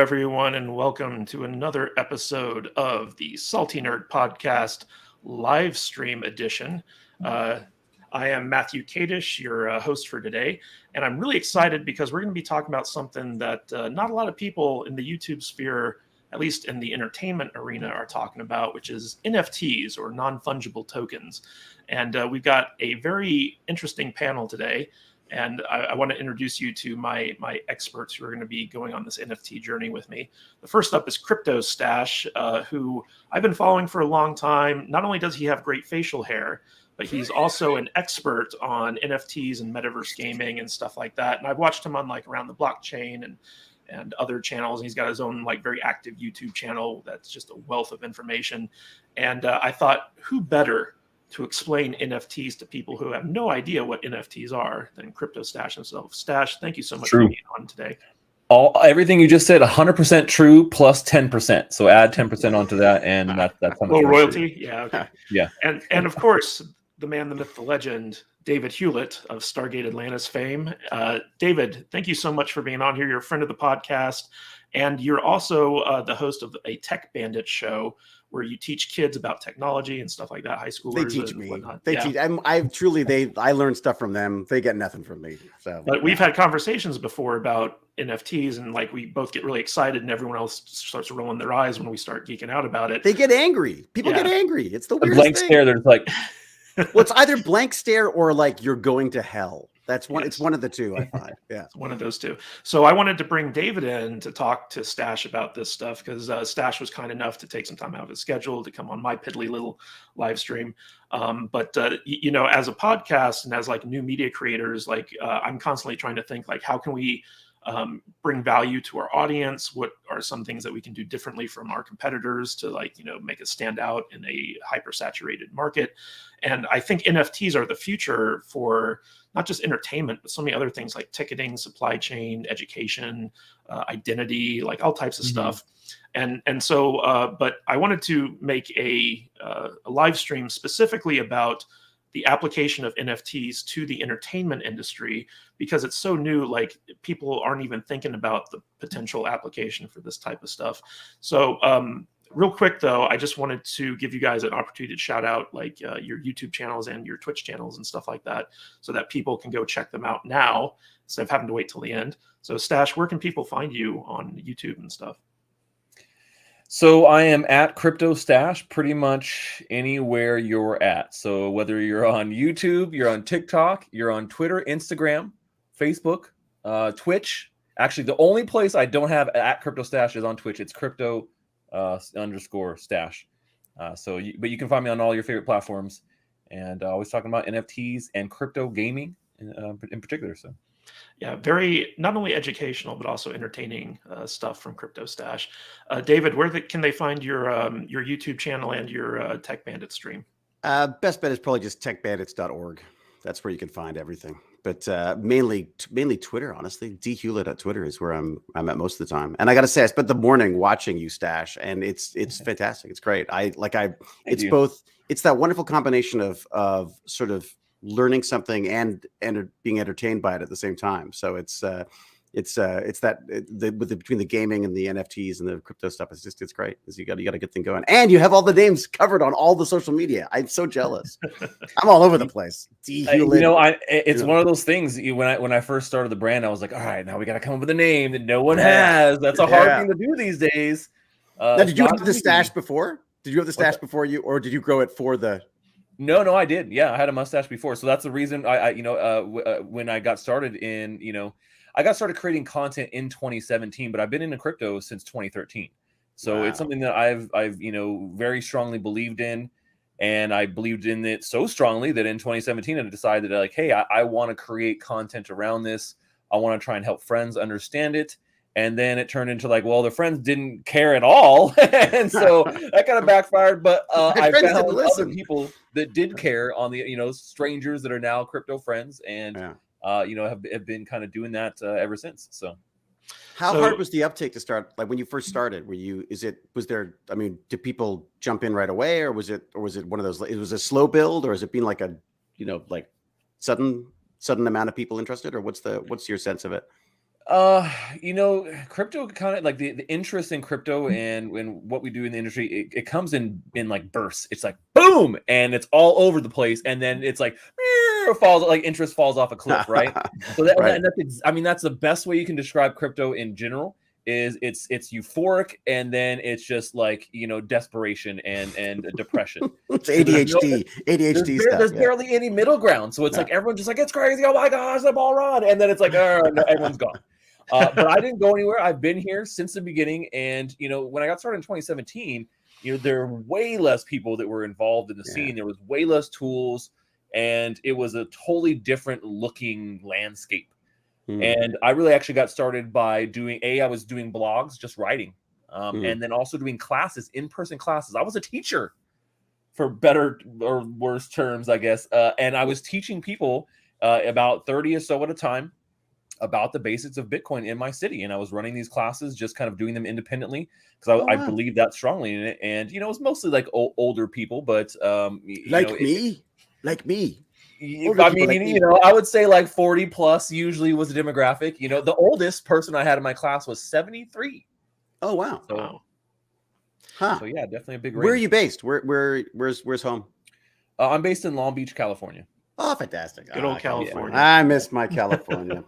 everyone, and welcome to another episode of the Salty Nerd Podcast live stream edition. I am Matthew Kadish, your host for today, and I'm really excited because we're going to be talking about something that not a lot of people in the YouTube sphere, at least in the entertainment arena, are talking about, which is NFTs, or non-fungible tokens. And we've got a very interesting panel today. And I want to introduce you to my experts who are going to be going on this NFT journey with me. The first up is Cryptostache, who I've been following for a long time. Not only does he have great facial hair, but he's also an expert on NFTs and metaverse gaming and stuff like that. And I've watched him on like Around the Blockchain and other channels. And he's got his own like very active YouTube channel that's just a wealth of information. And I thought, who better to explain NFTs to people who have no idea what NFTs are than Cryptostache himself. Stash, thank you so much for being on today. Everything you just said, 100% true plus 10%. So add 10% onto that, and that's how much. Little royalty, yeah, okay, yeah. And of course, the man, the myth, the legend, David Hewlett of Stargate Atlantis fame. David, thank you so much for being on here. You're a friend of the podcast, and you're also the host of a Tech Bandits show where you teach kids about technology and stuff like that. High schoolers. They teach me. They teach. I learn stuff from them. They get nothing from me. So, but we've had conversations before about NFTs, and like we both get really excited, and everyone else starts rolling their eyes when we start geeking out about it. They get angry. People get angry. It's the weirdest blank thing. stare. There's like, well, it's either blank stare or like you're going to hell. That's one. Yes. It's one of the two, I find. Yeah, it's one of those two. So I wanted to bring David in to talk to Stash about this stuff because Stash was kind enough to take some time out of his schedule to come on my piddly little live stream. But you know, as a podcast and as like new media creators, like I'm constantly trying to think like, how can we bring value to our audience? What are some things that we can do differently from our competitors to like, you know, make us stand out in a hyper-saturated market? And I think NFTs are the future for not just entertainment, but so many other things like ticketing, supply chain, education, identity, like all types of stuff. And so, but I wanted to make a live stream specifically about the application of NFTs to the entertainment industry because it's so new. Like people aren't even thinking about the potential application for this type of stuff. So real quick though, I just wanted to give you guys an opportunity to shout out like your YouTube channels and your Twitch channels and stuff like that so that people can go check them out now instead of having to wait till the end. So Stash, where can people find you on YouTube and stuff? So I am at Cryptostache pretty much anywhere you're at. So whether you're on YouTube, you're on TikTok, you're on Twitter, Instagram, Facebook, Twitch. Actually, the only place I don't have at Cryptostache is on Twitch. It's crypto _ stash. But you can find me on all your favorite platforms. And always talking about NFTs and crypto gaming in particular. So. Yeah, very not only educational but also entertaining stuff from Cryptostache. David, where can they find your YouTube channel and your Tech Bandit stream? Best bet is probably just techbandits.org. That's where you can find everything. But mainly Twitter, honestly. D Hewlett at Twitter is where I'm at most of the time. And I got to say, I spent the morning watching you, Stash, and it's fantastic. It's great. It's that wonderful combination of sort of learning something and being entertained by it at the same time. So it's between the gaming and the NFTs and the crypto stuff, it's great. You got a good thing going, and you have all the names covered on all the social media. I'm so jealous. I'm all over the place. It's one of those things. When I first started the brand, I was like, all right, now we got to come up with a name that no one has. That's a hard thing to do these days. Now, did you have the stash before? Did you have the stash before you, or did you grow it for the? No, I did. Yeah, I had a mustache before, so that's the reason when I got started I got started creating content in 2017, but I've been into crypto since 2013. So It's something that I've very strongly believed in, and I believed in it so strongly that in 2017 I decided that like, hey, I want to create content around this. I want to try and help friends understand it. And then it turned into like, well, the friends didn't care at all. And so that kind of backfired. But I found other people that did care on the, strangers that are now crypto friends and, have been kind of doing that ever since. So how hard was the uptake to start? Like when you first started, did people jump in right away or was it one of those, it was a slow build or has it been like a, sudden amount of people interested or what's your sense of it? Crypto kind of like the interest in crypto and what we do in the industry, it comes in like bursts. It's like boom, and it's all over the place, and then it's like falls, like interest falls off a cliff, right? So Right. that's the best way you can describe crypto in general. Is it's euphoric, and then it's just like desperation and depression. It's So ADHD stuff. There's barely any middle ground. So it's like everyone's just like, it's crazy. Oh my gosh, the ball run. And then it's like, no, everyone's gone. But I didn't go anywhere. I've been here since the beginning. And, when I got started in 2017, there were way less people that were involved in the scene. There was way less tools. And it was a totally different looking landscape. And I really actually got started by I was doing blogs, just writing. And then also doing classes, in-person classes. I was a teacher, for better or worse terms, I guess. And I was teaching people about 30 or so at a time about the basics of Bitcoin in my city. And I was running these classes, just kind of doing them independently because I believe that strongly in it. And, it was mostly like older people, but like me. I would say like 40 plus usually was the demographic. The oldest person I had in my class was 73. Oh, wow. So yeah, definitely a big range. Where are you based? Where's home? I'm based in Long Beach, California. Oh, fantastic. Good old California. I miss my California.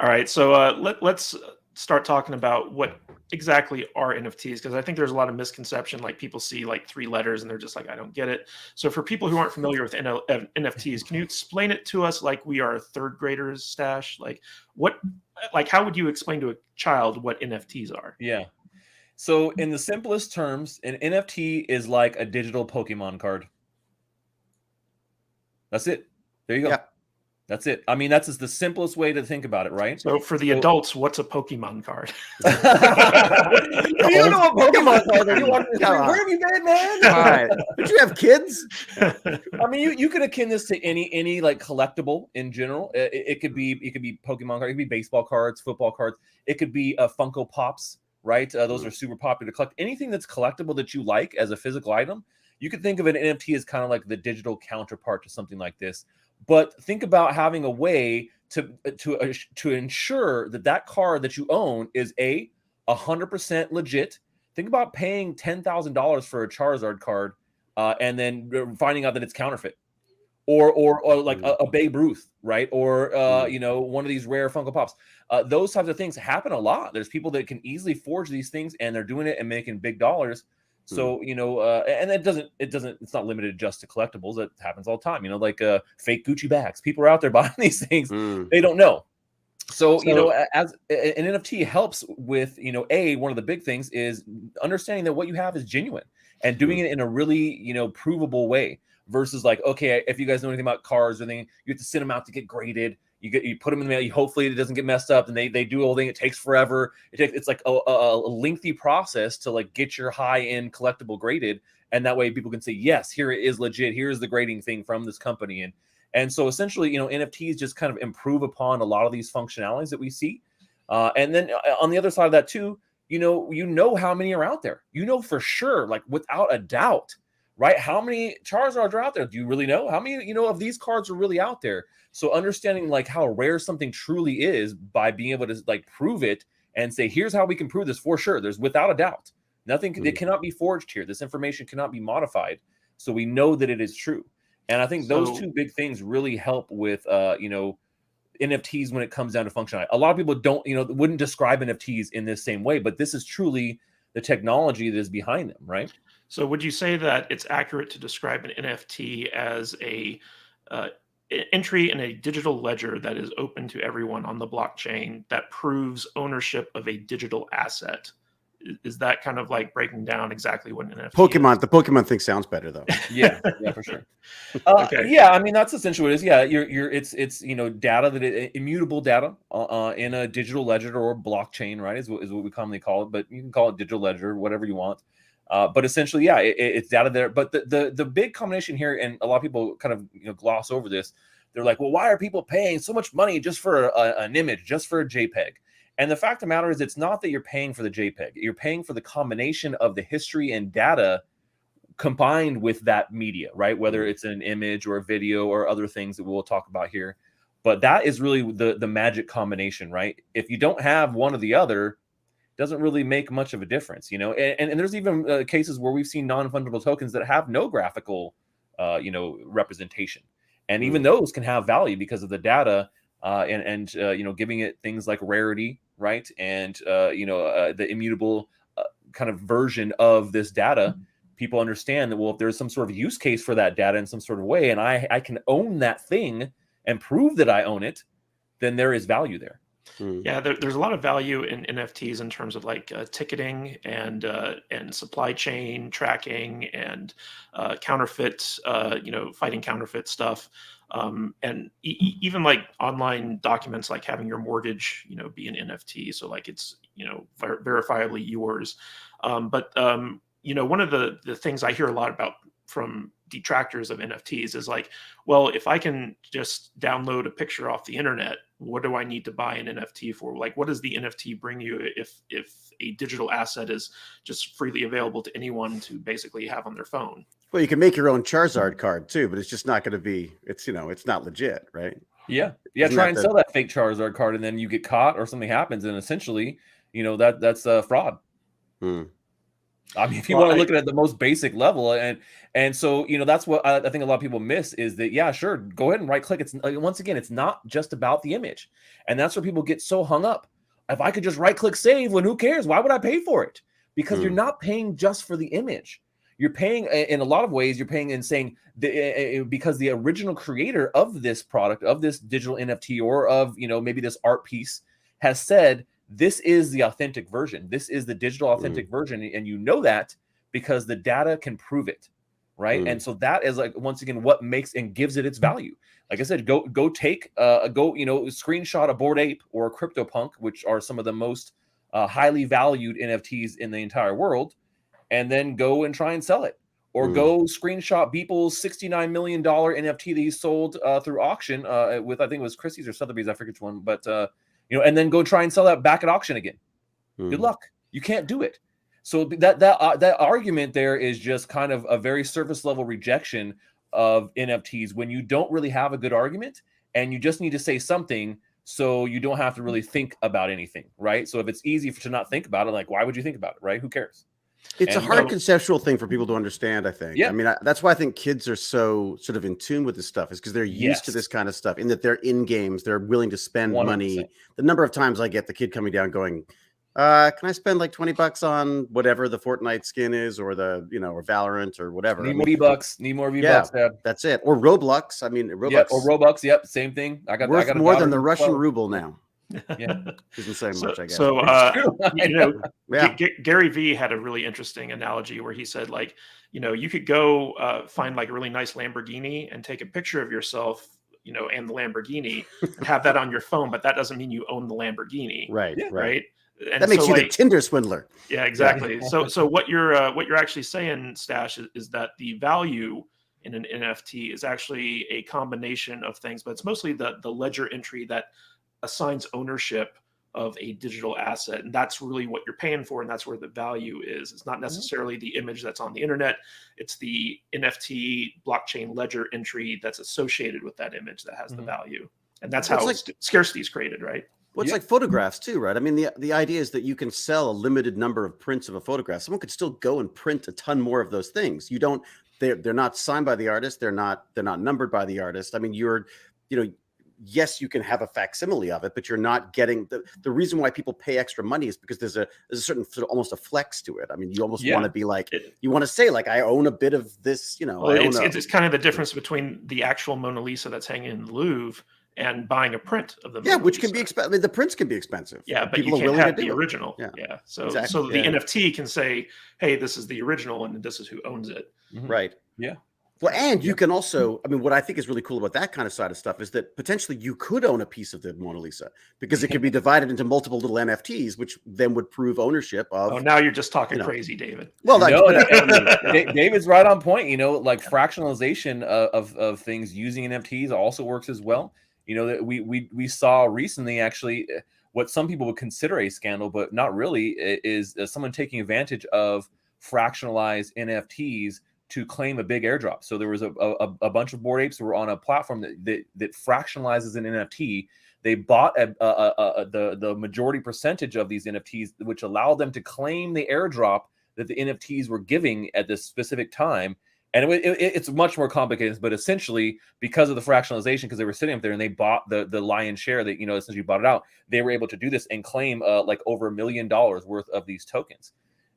All right. So let's start talking about what exactly are NFTs, because I think there's a lot of misconception. Like people see like 3 letters and they're just like, I don't get it. So for people who aren't familiar with NFTs, can you explain it to us like we are third graders, Stash? How would you explain to a child what NFTs are? Yeah. So in the simplest terms, an NFT is like a digital Pokemon card. That's it. There you go. Yeah. That's it. I mean, that's just the simplest way to think about it, right? So for the adults, what's a Pokemon card? You know what Pokemon card are? Where have you been, man? All right. Did you have kids? I mean, you could akin this to any like collectible in general. It could be Pokemon cards, it could be baseball cards, football cards. It could be Funko Pops, right? Those are super popular to collect. Anything that's collectible that you like as a physical item, you could think of an NFT as kind of like the digital counterpart to something like this. But think about having a way to ensure that card that you own is 100% legit. Think about paying $10,000 for a Charizard card and then finding out that it's counterfeit, or like a Babe Ruth, right? Or one of these rare Funko Pops. Those types of things happen a lot. There's people that can easily forge these things, and they're doing it and making big dollars. So, and it's not limited just to collectibles. It happens all the time, like fake Gucci bags. People are out there buying these things. They don't know. So, as an NFT helps with, one of the big things is understanding that what you have is genuine and doing it in a really, provable way versus like, okay, if you guys know anything about cars or anything, you have to send them out to get graded. You put them in the mail. Hopefully it doesn't get messed up, and they do the whole thing. It takes forever. It's like a lengthy process to like get your high-end collectible graded, and that way people can say, yes, here it is legit. Here is the grading thing from this company, and so essentially, NFTs just kind of improve upon a lot of these functionalities that we see, and then on the other side of that too, how many are out there. For sure, like without a doubt, right? How many Charizards are out there? Do you really know how many of these cards are really out there? So understanding like how rare something truly is by being able to like prove it and say, here's how we can prove this for sure. There's without a doubt nothing that cannot be forged here. This information cannot be modified. So we know that it is true. And I think those two big things really help with, NFTs when it comes down to functionality. A lot of people wouldn't describe NFTs in this same way, but this is truly the technology that is behind them, right? So would you say that it's accurate to describe an NFT as a entry in a digital ledger that is open to everyone on the blockchain that proves ownership of a digital asset? Is that kind of like breaking down exactly what an NFT is? The Pokemon thing sounds better though. Yeah, for sure. Okay. Yeah, I mean that's essentially what it is. Yeah, it's data immutable data in a digital ledger or blockchain, right? Is what we commonly call it, but you can call it digital ledger, whatever you want. But essentially, yeah, it's data there. But the big combination here, and a lot of people kind of gloss over this. They're like, well, why are people paying so much money just for an image, just for a JPEG? And the fact of the matter is, it's not that you're paying for the JPEG. You're paying for the combination of the history and data combined with that media, right? Whether it's an image or a video or other things that we'll talk about here. But that is really the magic combination, right? If you don't have one or the other, it doesn't really make much of a difference, you know. And there's even cases where we've seen non-fungible tokens that have no graphical, representation, and even those can have value because of the data and giving it things like rarity, right? And the immutable kind of version of this data. People understand that, well, if there's some sort of use case for that data in some sort of way, and I can own that thing and prove that I own it, then there is value there. Yeah, there's a lot of value in NFTs in terms of like ticketing and supply chain tracking and counterfeit, fighting counterfeit stuff, and even like online documents, like having your mortgage, be an NFT, so like it's verifiably yours. But one of the things I hear a lot about from detractors of NFTs is like, well, if I can just download a picture off the internet, what do I need to buy an NFT for? Like, what does the NFT bring you if a digital asset is just freely available to anyone to basically have on their phone? Well, you can make your own Charizard card too, but it's just not going to be. It's not legit, right? Yeah. Isn't Try that and the- sell that fake Charizard card, and then you get caught or something happens, and essentially, that's fraud. I mean, if you want to look at it at the most basic level, and so that's what I think a lot of people miss is that, yeah, sure, go ahead and right click. It's once again, it's not just about the image, and that's where people get so hung up. If I could just right click save, well, who cares? Why would I pay for it? Because you're not paying just for the image. You're paying in a lot of ways. You're paying and saying because the original creator of this product, of this digital NFT, or of maybe this art piece, has said, this is the authentic version. This is the digital authentic version. And that because the data can prove it, right? And so that is like, once again, what makes and gives it its value. Like I said, go screenshot a Bored Ape or a CryptoPunk, which are some of the most highly valued NFTs in the entire world, and then go and try and sell it. Or go screenshot Beeple's $69 million NFT that he sold through auction with, I think it was Christie's or Sotheby's, I forget which one, but and then go try and sell that back at auction again. Good luck. You can't do it. So that argument there is just kind of a very surface level rejection of NFTs when you don't really have a good argument and you just need to say something so you don't have to really think about anything, right? So if it's easy to not think about it, like, why would you think about it, right? Who cares? It's a hard conceptual thing for people to understand, I think. Yeah. I mean, that's why I think kids are so sort of in tune with this stuff, is because they're used to this kind of stuff, in that they're in games, they're willing to spend 100%. money. The number of times I get the kid coming down going, can I spend like $20 on whatever the Fortnite skin is, or the, or Valorant or whatever? Need more V-Bucks. Need more V-Bucks. Yeah, that's it. Or Roblox. I mean, Roblox. Yep, or Robux. Yep, same thing. I got more than the Russian ruble now. Yeah, doesn't say much, I guess. So, yeah. Gary Vee had a really interesting analogy where he said, like, you could go find like a really nice Lamborghini and take a picture of yourself, and the Lamborghini, and have that on your phone, but that doesn't mean you own the Lamborghini, right? Right. And that makes so, you the Tinder swindler. Yeah, exactly. So what you're actually saying, Stash, is that the value in an NFT is actually a combination of things, but it's mostly the ledger entry that assigns ownership of a digital asset, and that's really what you're paying for, and that's where the value is. It's not necessarily the image that's on the internet, it's the NFT blockchain ledger entry that's associated with that image that has the value, and that's how scarcity is created, right? Well, it's like photographs too, right? I mean, the idea is that you can sell a limited number of prints of a photograph. Someone could still go and print a ton more of those things. They're not signed by the artist, they're not numbered by the artist. I mean, yes, you can have a facsimile of it, but you're not getting the reason why people pay extra money is because there's a certain sort of almost a flex to it. I mean, you almost want to be like, you want to say like, I own a bit of this, it's kind of the difference between the actual Mona Lisa that's hanging in the Louvre and buying a print of the Mona which Lisa. can be expensive. I mean, the prints can be expensive. Yeah, but people you can't have the original. Yeah. So exactly. so the NFT can say, hey, this is the original and this is who owns it. Right. Yeah. Well, and you can also, I mean, what I think is really cool about that kind of side of stuff is that potentially you could own a piece of the Mona Lisa, because it could be divided into multiple little NFTs, which then would prove ownership of. Oh, now you're just talking crazy, David. Well, David's right on point. Like fractionalization of things using NFTs also works as well. That we saw recently, actually, what some people would consider a scandal, but not really, is someone taking advantage of fractionalized NFTs to claim a big airdrop. So there was a bunch of Bored Apes who were on a platform that fractionalizes an NFT. They bought the majority percentage of these NFTs, which allowed them to claim the airdrop that the NFTs were giving at this specific time. And it's much more complicated, but essentially because of the fractionalization, because they were sitting up there and they bought the lion's share that, essentially bought it out, they were able to do this and claim like over $1 million worth of these tokens.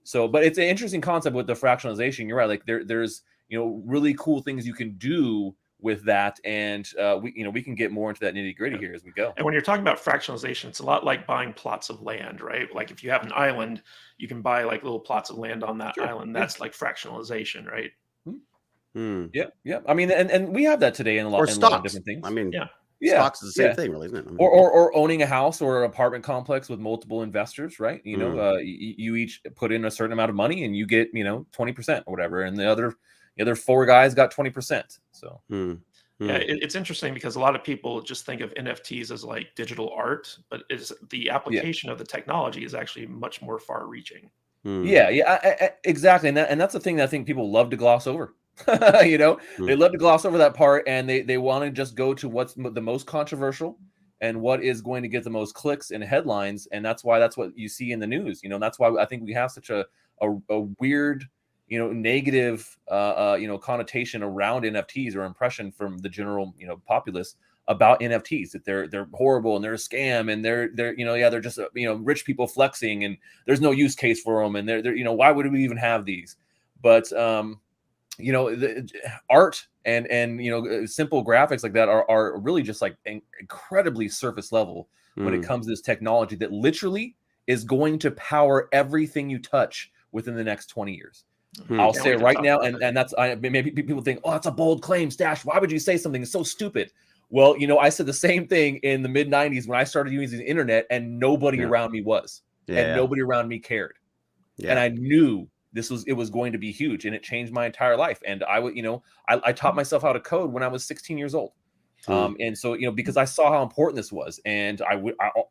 So, but it's an interesting concept with the fractionalization. You're right. Like there's, really cool things you can do with that. And we can get more into that nitty gritty here as we go. And when you're talking about fractionalization, it's a lot like buying plots of land, right? Like if you have an island, you can buy like little plots of land on that island. That's like fractionalization, right? Yeah. I mean, and we have that today in a lot of different things. I mean, yeah. Stocks is the same thing, really, isn't it? I mean, or owning a house or an apartment complex with multiple investors, right? You each put in a certain amount of money and you get 20% or whatever, and the other 4 guys got 20%. So yeah, it's interesting because a lot of people just think of NFTs as like digital art, but the application of the technology is actually much more far-reaching. Exactly, and that's the thing that I think people love to gloss over. They love to gloss over that part, and they want to just go to what's the most controversial and what is going to get the most clicks and headlines, and that's what you see in the news. That's why I think we have such a weird, negative, connotation around NFTs or impression from the general, populace about NFTs, that they're horrible and they're a scam and they're just rich people flexing and there's no use case for them, and they're why would we even have these? But the art and simple graphics like that are really just like incredibly surface level when it comes to this technology that literally is going to power everything you touch within the next 20 years. I'll say it right now, and that's maybe people think, oh, that's a bold claim, Stash. Why would you say something so stupid? Well, I said the same thing in the mid 90s when I started using the internet, and nobody around me was, and nobody around me cared, and I knew it was going to be huge, and it changed my entire life. And I taught myself how to code when I was 16 years old. And so, because I saw how important this was, and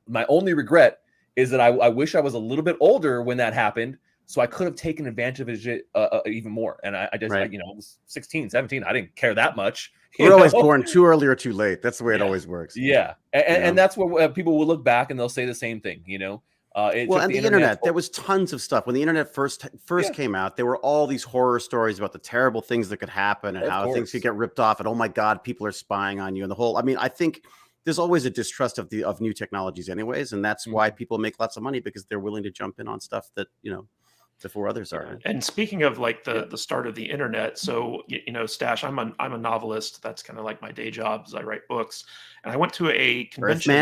my only regret is that I wish I was a little bit older when that happened, so I could have taken advantage of it even more. And I just, I was 16, 17. I didn't care that much. We're always born too early or too late. That's the way it always works. Yeah. And that's what people will look back and they'll say the same thing, and the internet, there was tons of stuff when the internet first came out. There were all these horror stories about the terrible things that could happen and how things could get ripped off, and oh my God, people are spying on you, and the whole. I mean, I think there's always a distrust of new technologies, anyways, and that's why people make lots of money, because they're willing to jump in on stuff that before others are. And speaking of like the start of the internet, so Stash, I'm a novelist. That's kind of like my day job, as I write books. And I went to a convention.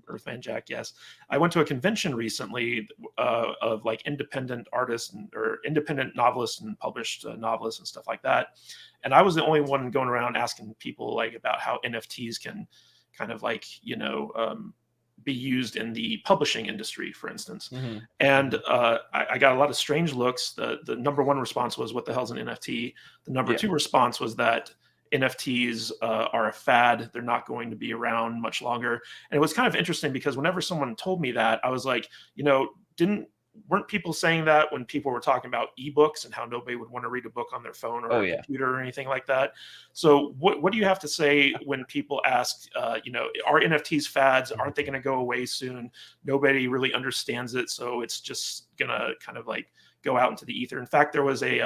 Earthman Jack, yes. I went to a convention recently of like independent artists or independent novelists and published novelists and stuff like that. And I was the only one going around asking people like about how NFTs can kind of like be used in the publishing industry, for instance. And I got a lot of strange looks. The number one response was, what the hell's an NFT? The number two response was that NFTs are a fad. They're not going to be around much longer. And it was kind of interesting because whenever someone told me that, I was like, weren't people saying that when people were talking about ebooks and how nobody would want to read a book on their phone or a computer or anything like that? So what do you have to say when people ask, are NFTs fads? Aren't they going to go away soon? Nobody really understands it, so it's just going to kind of like go out into the ether. In fact, there was a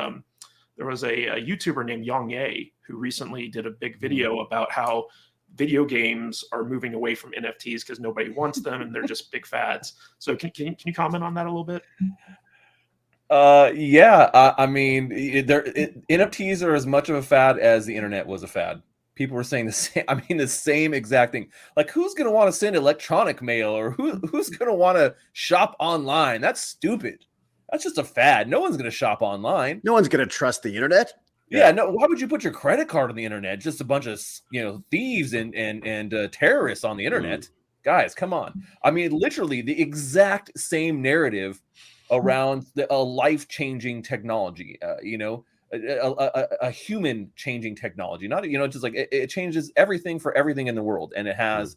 YouTuber named Yang Ye who recently did a big video about how video games are moving away from NFTs because nobody wants them and they're just big fads. So can you comment on that a little bit? I mean, NFTs are as much of a fad as the internet was a fad. People were saying the same. I mean, the same exact thing. Like, who's going to want to send electronic mail, or who's going to want to shop online? That's stupid. That's just a fad. No one's going to shop online. No one's going to trust the internet. Yeah, no. Why would you put your credit card on the internet? Just a bunch of thieves and terrorists on the internet. Guys, come on. I mean, literally the exact same narrative around a life-changing technology. A human-changing technology. Not just like it changes everything for everything in the world, and it has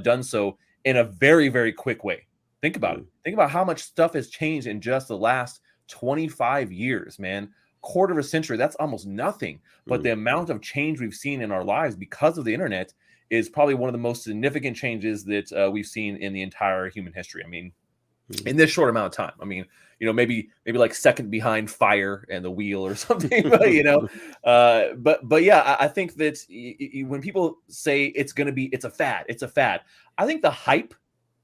done so in a very, very quick way. Think about it. Think about how much stuff has changed in just the last 25 years, man. quarter of a century, that's almost nothing. But the amount of change we've seen in our lives because of the internet is probably one of the most significant changes that we've seen in the entire human history. I mean, in this short amount of time. I mean, maybe like second behind fire and the wheel or something, but yeah, I think that when people say it's a fad. I think the hype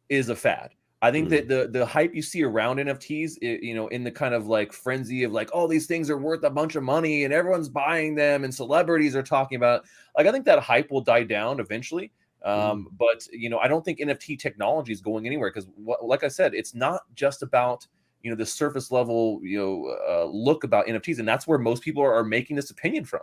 is a fad. I think that the hype you see around NFTs, in the kind of like frenzy of like, oh, these things are worth a bunch of money and everyone's buying them and celebrities are talking about, like, I think that hype will die down eventually. But I don't think NFT technology is going anywhere because, like I said, it's not just about the surface level look about NFTs, and that's where most people are making this opinion from.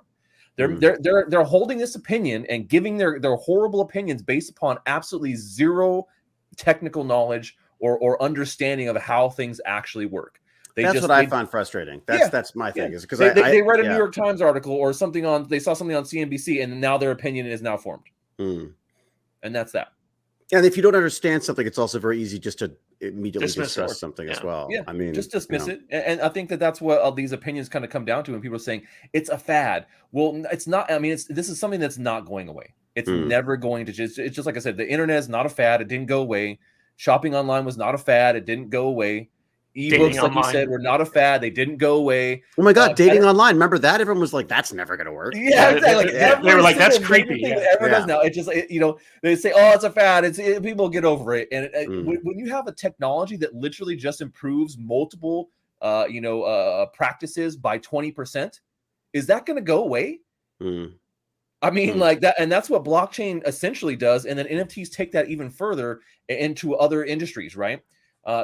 They're holding this opinion and giving their horrible opinions based upon absolutely zero technical knowledge or understanding of how things actually work. That's what I find frustrating. That's my thing, is because they read a New York Times article or something they saw something on CNBC, and now their opinion is now formed. And that's that. And if you don't understand something, it's also very easy just to immediately discuss something as well. Yeah, I mean, just dismiss it. And I think that's what all these opinions kind of come down to when people are saying it's a fad. Well, it's not. I mean, this is something that's not going away. It's never going to just. It's just like I said, the internet is not a fad. It didn't go away. Shopping online was not a fad. It didn't go away. Ebooks, like you said, were not a fad. They didn't go away. Oh my God, dating online. Remember that? Everyone was like, that's never going to work. Yeah, exactly. They were like, that's creepy. Everyone does now. It's just, they say, oh, it's a fad. People get over it. And when you have a technology that literally just improves multiple, practices by 20%, is that going to go away? I mean, like that, and that's what blockchain essentially does. And then NFTs take that even further into other industries, right?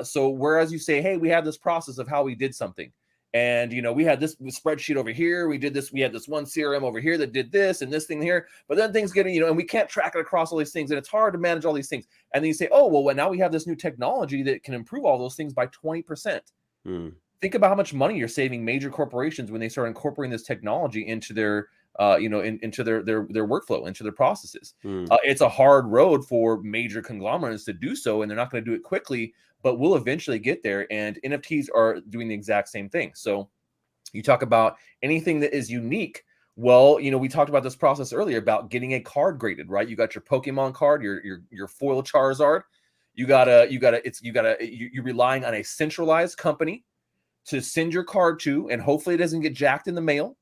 So whereas you say, hey, we have this process of how we did something, and we had this spreadsheet over here, we had this one CRM over here that did this and this thing here, but then things get, and we can't track it across all these things, and it's hard to manage all these things. And then you say, oh, well, now we have this new technology that can improve all those things by 20%. Think about how much money you're saving major corporations when they start incorporating this technology into their into their workflow, into their processes. It's a hard road for major conglomerates to do so, and they're not going to do it quickly, but we'll eventually get there. And NFTs are doing the exact same thing. So you talk about anything that is unique. Well, we talked about this process earlier about getting a card graded, right? You got your Pokemon card, your foil Charizard. You're relying on a centralized company to send your card to, and hopefully it doesn't get jacked in the mail.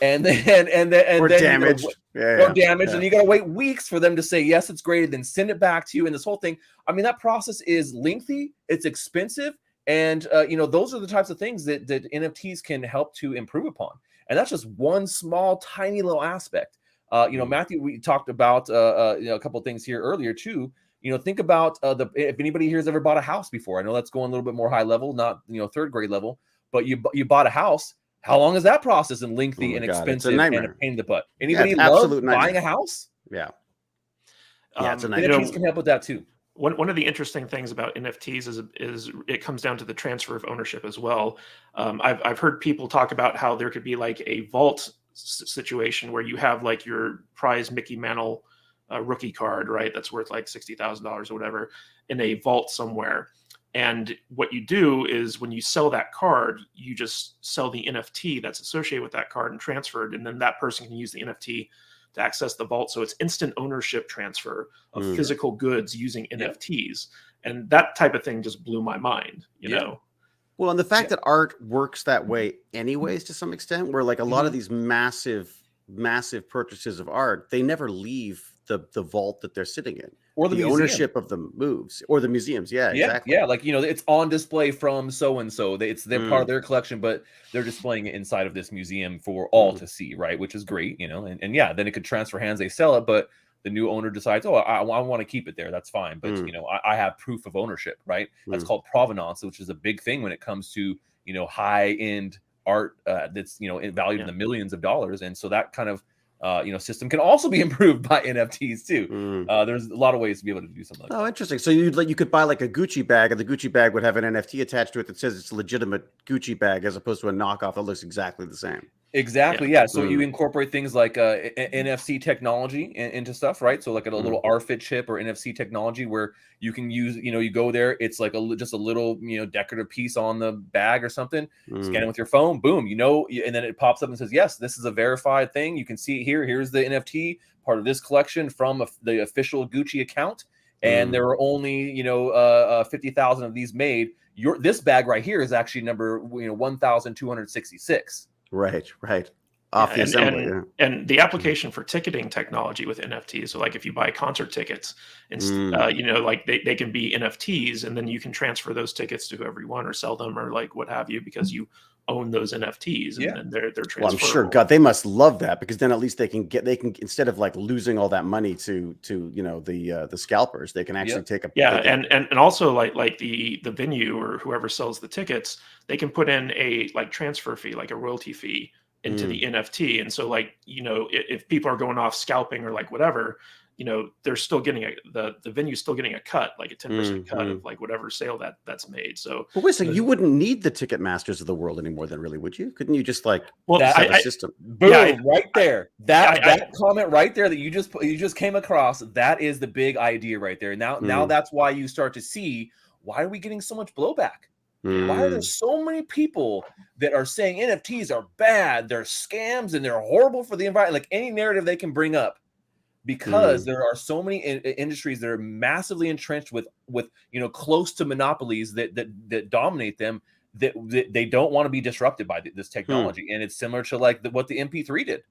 And then damaged, and you got to wait weeks for them to say yes, it's graded, then send it back to you. And this whole thing, I mean, that process is lengthy, it's expensive, and those are the types of things that NFTs can help to improve upon. And that's just one small, tiny little aspect. Matthew, we talked about a couple of things here earlier too. Think about if anybody here has ever bought a house before. I know that's going a little bit more high level, not third grade level, but you bought a house. How long is that process and lengthy and expensive and a pain in the butt? Anybody love buying a house? Yeah, it's a nightmare. NFTs can help with that too. One of the interesting things about NFTs is it comes down to the transfer of ownership as well. I've heard people talk about how there could be like a vault situation where you have like your prize Mickey Mantle rookie card, right? That's worth like $60,000 or whatever in a vault somewhere. And what you do is when you sell that card, you just sell the NFT that's associated with that card and transferred. And then that person can use the NFT to access the vault. So it's instant ownership transfer of physical goods using NFTs. And that type of thing just blew my mind, you know? Well, and the fact that art works that way anyways, to some extent, where like a lot of these massive purchases of art, they never leave the vault that they're sitting in, or the ownership of them moves, or the museums. Exactly. Like it's on display from so and so. They're part of their collection, but they're displaying it inside of this museum for all to see, right? Which is great, and then it could transfer hands. They sell it, but the new owner decides, oh, I want to keep it there. That's fine, but I have proof of ownership, right? That's called provenance, which is a big thing when it comes to high end art that's valued in the millions of dollars, and so that kind of system can also be improved by NFTs too. There's a lot of ways to be able to do something like that. Interesting. So you could buy like a Gucci bag, and the Gucci bag would have an NFT attached to it that says it's a legitimate Gucci bag, as opposed to a knockoff that looks exactly the same. Exactly. Yeah. So you incorporate things like NFC technology into stuff, right? So like a little RFID chip or NFC technology where you can use, you go there, it's like just a little, decorative piece on the bag or something, scan it with your phone, boom, and then it pops up and says, yes, this is a verified thing. You can see it here. Here's the NFT, part of this collection from the official Gucci account. And there are only, 50,000 of these made. This bag right here is actually number, 1,266. Right. Off the assembly. And the application for ticketing technology with NFTs. So like if you buy concert tickets, like they can be NFTs, and then you can transfer those tickets to whoever you want or sell them or like what have you, because you own those NFTs and they're transferable. Well, I'm sure, God, they must love that, because then at least they can instead of like losing all that money to the scalpers, they can actually take a and also like the venue or whoever sells the tickets, they can put in a like transfer fee, like a royalty fee into the NFT. And so like, if people are going off scalping or like whatever, they're still getting the venue's still getting a cut, like a 10% cut of like whatever sale that's made. So but wait, so you wouldn't need the ticket masters of the world anymore then, really, would you? Couldn't you just like have a system? Boom, right there. That comment right there that you just came across, that is the big idea right there. Now that's why you start to see, why are we getting so much blowback? Why are there so many people that are saying NFTs are bad, they're scams, and they're horrible for the environment? Like any narrative they can bring up, because there are so many industries that are massively entrenched with close to monopolies that dominate them, that they don't want to be disrupted by this technology. And it's similar to like what the MP3 did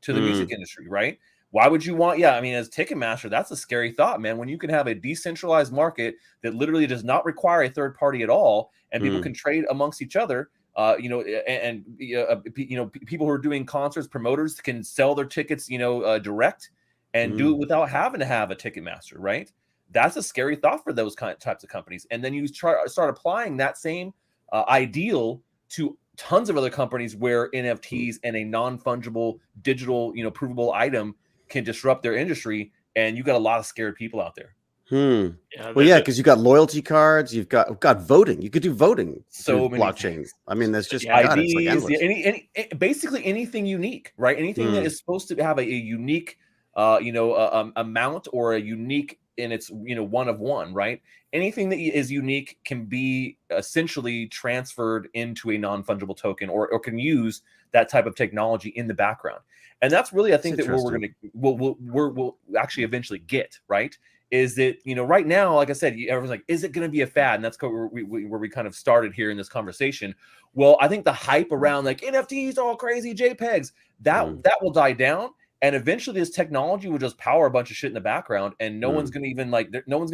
to the music industry, right? Why would you want? Yeah, I mean, as Ticketmaster, that's a scary thought, man. When you can have a decentralized market that literally does not require a third party at all, and people can trade amongst each other, people who are doing concerts, promoters can sell their tickets, direct, and do it without having to have a Ticketmaster, right? That's a scary thought for those types of companies. And then you start applying that same ideal to tons of other companies where NFTs and a non-fungible digital, provable item can disrupt their industry, and you got a lot of scared people out there. Because you got loyalty cards, you've got voting. You could do voting so many blockchain. Things. I mean, there's just IDs, basically anything unique, right? Anything that is supposed to have a unique, amount, or a unique in its, one of one, right? Anything that is unique can be essentially transferred into a non-fungible token, or can use that type of technology in the background. And that's really, I think, that we'll actually eventually get, right? Is that, right now, like I said, everyone's like, is it going to be a fad? And that's where we kind of started here in this conversation. Well, I think the hype around like NFTs, all crazy JPEGs, that will die down. And eventually this technology will just power a bunch of shit in the background, and no one's going to even no one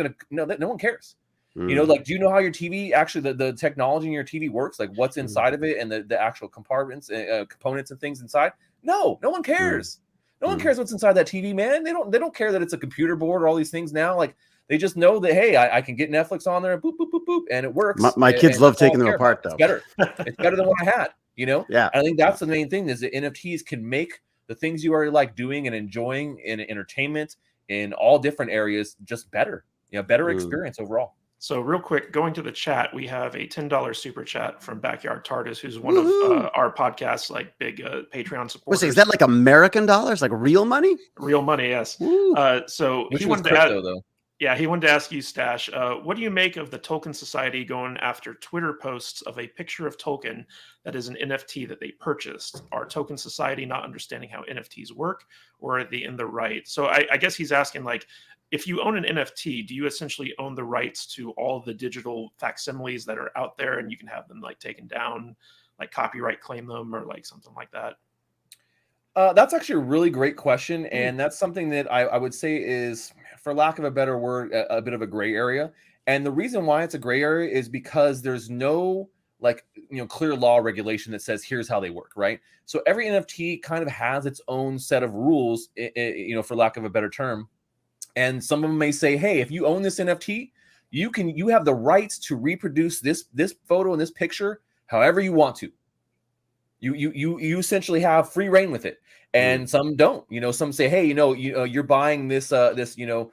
cares. Like, do you know how your TV actually, the technology in your TV works? Like what's inside of it, and the actual compartments, components and things inside? No one cares. No one cares what's inside that TV, man. They don't care that it's a computer board or all these things now. Like they just know that, hey, I can get Netflix on there, boop, boop, boop, boop, and it works. My kids love taking them apart, though. It's better. It's better than what I had, Yeah. I think that's the main thing, is that NFTs can make the things you already like doing and enjoying in entertainment in all different areas just better. Better experience overall. So real quick, going to the chat, we have a $10 super chat from Backyard TARDIS, who's one of our podcast's like big Patreon supporters. Is that like American dollars, like real money? Real money, yes. So Which he was wanted crypto, to though. Yeah, he wanted to ask you, Stash, what do you make of the Tolkien Society going after Twitter posts of a picture of Tolkien that is an NFT that they purchased? Are Tolkien Society not understanding how NFTs work, or are they in the right? So I guess he's asking, like, if you own an NFT, do you essentially own the rights to all the digital facsimiles that are out there, and you can have them like taken down, like copyright claim them, or like something like that? That's actually a really great question, and that's something that I would say is, for lack of a better word, a bit of a gray area. And the reason why it's a gray area is because there's no clear law regulation that says here's how they work, right? So every NFT kind of has its own set of rules, for lack of a better term. And some of them may say, hey, if you own this NFT, you have the rights to reproduce this photo and this picture however you want to. You essentially have free reign with it. And some don't. Some say, hey, you're buying this original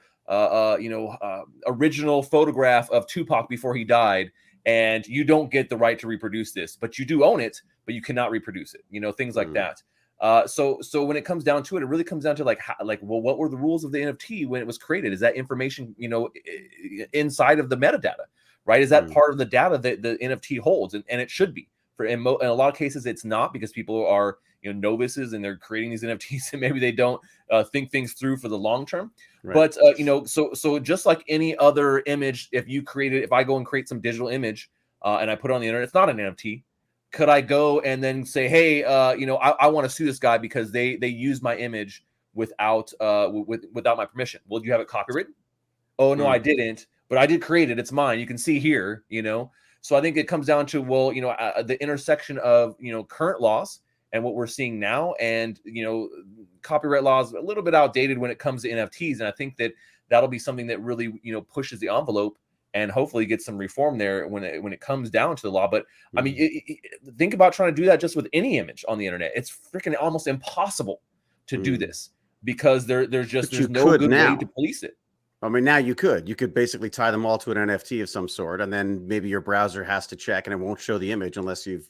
photograph of Tupac before he died, and you don't get the right to reproduce this, but you do own it, but you cannot reproduce it. Things like that. So when it comes down to it, it really comes down to well, what were the rules of the NFT when it was created? Is that information, inside of the metadata, right? Is that part of the data that the NFT holds? And it should be. In a lot of cases, it's not, because people are novices and they're creating these NFTs and maybe they don't think things through for the long term. Right. But so just like any other image, if I go and create some digital image and I put it on the internet, it's not an NFT. Could I go and then say, hey, I want to sue this guy because they used my image without my permission? Well, do you have it copyrighted? Oh no, I didn't, but I did create it. It's mine. You can see here, So I think it comes down to, the intersection of, current laws and what we're seeing now, and, copyright laws a little bit outdated when it comes to NFTs. And I think that that'll be something that really, pushes the envelope and hopefully get some reform there when it comes down to the law. But I mean, think about trying to do that just with any image on the internet. It's freaking almost impossible to do this, because there's no good way to police it. I mean, now you could basically tie them all to an NFT of some sort, and then maybe your browser has to check and it won't show the image unless you've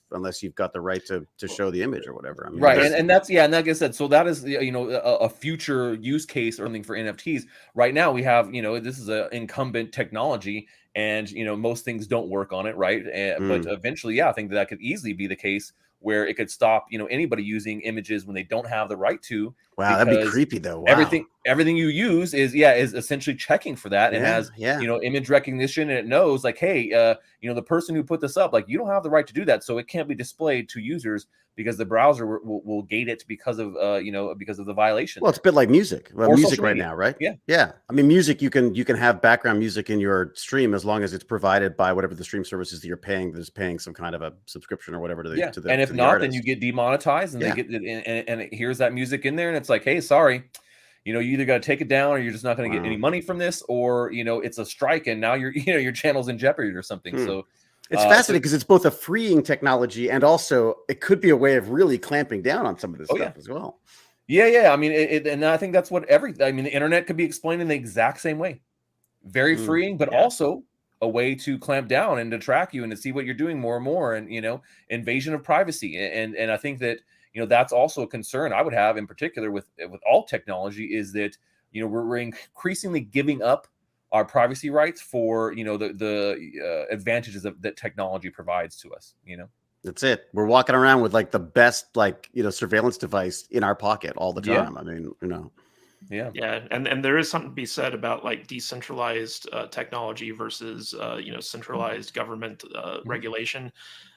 got the right to show the image or whatever. I mean, right. And that's, and like I said, so that is, a future use case or something for NFTs. Right now we have, this is an incumbent technology, and, most things don't work on it. Right. But eventually, I think that could easily be the case where it could stop, anybody using images when they don't have the right to. Wow, that'd be creepy though. Wow. Everything you use is essentially checking for that, and has image recognition, and it knows like, hey, the person who put this up, like, you don't have the right to do that, so it can't be displayed to users because the browser will gate it because of the violation. Well, it's a bit like music. Well, music right now, right? Yeah. I mean, music, you can have background music in your stream as long as it's provided by whatever the stream services that you're paying. There's paying some kind of a subscription or whatever to the and if not, then you get demonetized, and they get and it hears that music in there, and it's like, hey, sorry, you either got to take it down, or you're just not going to get any money from this, or it's a strike, and now your channel's in jeopardy or something. So it's fascinating because it's both a freeing technology, and also it could be a way of really clamping down on some of this stuff as well. Yeah. I mean, and I think that's what the internet could be explained in the exact same way. Very freeing, but also a way to clamp down and to track you and to see what you're doing more and more, and invasion of privacy. And I think that that's also a concern I would have in particular with all technology, is that we're increasingly giving up our privacy rights for the advantages that technology provides to us. That's it. We're walking around with like the best surveillance device in our pocket all the time. I mean, Yeah, and there is something to be said about like decentralized technology versus centralized government regulation,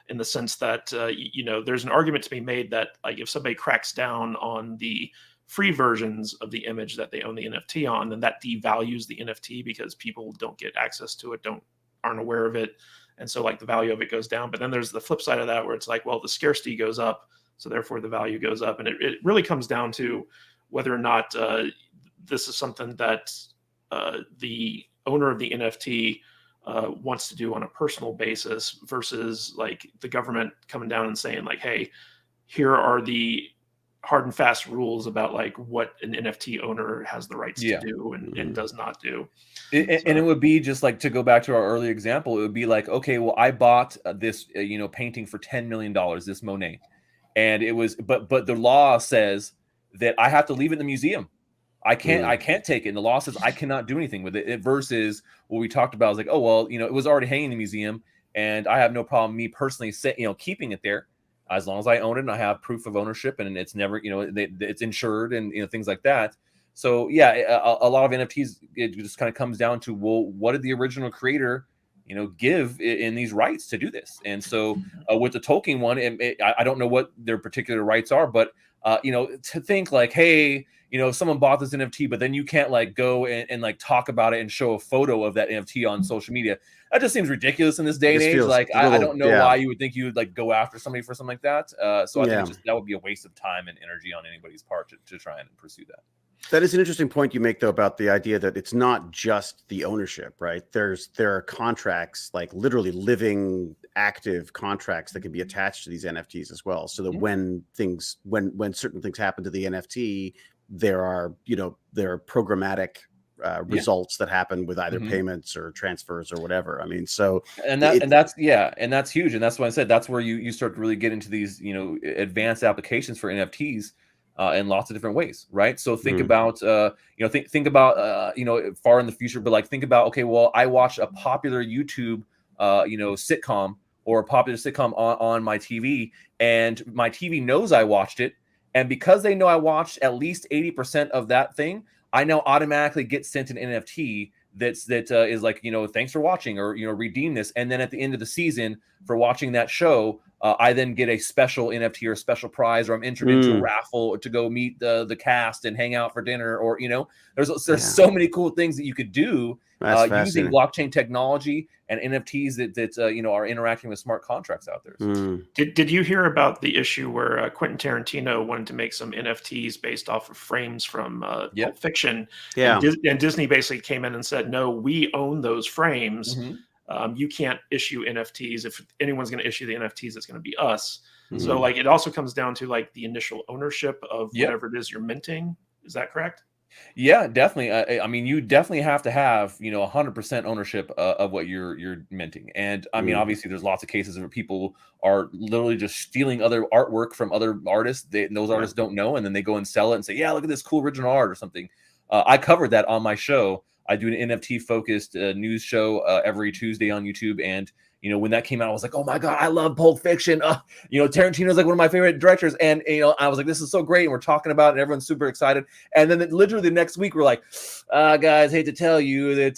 in the sense that there's an argument to be made that, like, if somebody cracks down on the free versions of the image that they own the NFT on, then that devalues the NFT because people don't get access to it, aren't aware of it, and so like the value of it goes down. But then there's the flip side of that, where it's like, well, the scarcity goes up, so therefore the value goes up, and it really comes down to whether or not this is something that the owner of the NFT wants to do on a personal basis, versus like the government coming down and saying like, hey, here are the hard and fast rules about like what an NFT owner has the rights to do and does not do. And it would be just like, to go back to our earlier example, it would be like, okay, well, I bought this painting for $10 million, this Monet, and it was, but the law says that I have to leave it in the museum. I can't take it. And the law says I cannot do anything with it. Versus what we talked about is like, oh, well, it was already hanging in the museum, and I have no problem, me personally, keeping it there, as long as I own it and I have proof of ownership, and it's never, it's insured, and things like that. So a lot of NFTs, it just kind of comes down to, well, what did the original creator, give in these rights to do this? And so with the Tolkien one, I don't know what their particular rights are, but to think like, hey, someone bought this NFT, but then you can't like go and like talk about it and show a photo of that NFT on social media. That just seems ridiculous in this day and age. Like, I don't know why you would think you would like go after somebody for something like that. So I think that would be a waste of time and energy on anybody's part to try and pursue that. That is an interesting point you make, though, about the idea that it's not just the ownership, right? There are contracts, like literally living, active contracts that can be attached to these NFTs as well. So that when certain things happen to the NFT, there are programmatic results that happen with either payments or transfers or whatever. I mean, so that's huge, and that's why I said that's where you start to really get into these advanced applications for NFTs in lots of different ways, right? So think about think about far in the future, but like think about, okay, well, I watched a popular YouTube sitcom or a popular sitcom on my TV, and my TV knows I watched it. And because they know I watched at least 80% of that thing, I now automatically get sent an NFT that is like, thanks for watching, or, redeem this. And then at the end of the season for watching that show, I then get a special NFT or a special prize, or I'm entered into a raffle to go meet the cast and hang out for dinner, or, there's so many cool things that you could do using blockchain technology and NFTs that are interacting with smart contracts out there. Did you hear about the issue where Quentin Tarantino wanted to make some NFTs based off of frames from Pulp Fiction? Yeah. And Disney basically came in and said, no, we own those frames. You can't issue NFTs. If anyone's going to issue the NFTs, it's going to be us. So like, it also comes down to like the initial ownership of whatever it is you're minting. Is that correct? Yeah, definitely. I mean, you definitely have to have 100% ownership of what you're minting. And I mean, obviously, there's lots of cases where people are literally just stealing other artwork from other artists. And those artists don't know, and then they go and sell it and say, "Yeah, look at this cool original art" or something. I covered that on my show. I do an NFT focused news show every Tuesday on YouTube, and when that came out, I was like, oh my God, I love Pulp Fiction. Tarantino's like one of my favorite directors. And, I was like, this is so great. And we're talking about it, and everyone's super excited. And then literally the next week, we're like, guys, hate to tell you that,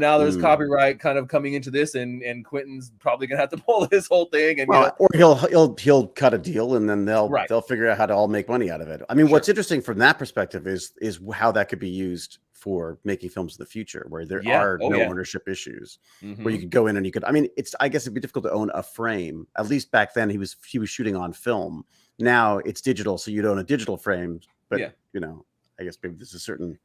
now there's copyright kind of coming into this, and Quentin's probably going to have to pull this whole thing. And, or he'll cut a deal, and then they'll figure out how to all make money out of it. I mean, what's interesting from that perspective is how that could be used for making films in the future, where there are no ownership issues, where you could go in and I guess it'd be difficult to own a frame. At least back then he was shooting on film. Now it's digital, so you'd own a digital frame, but I guess maybe there's a certain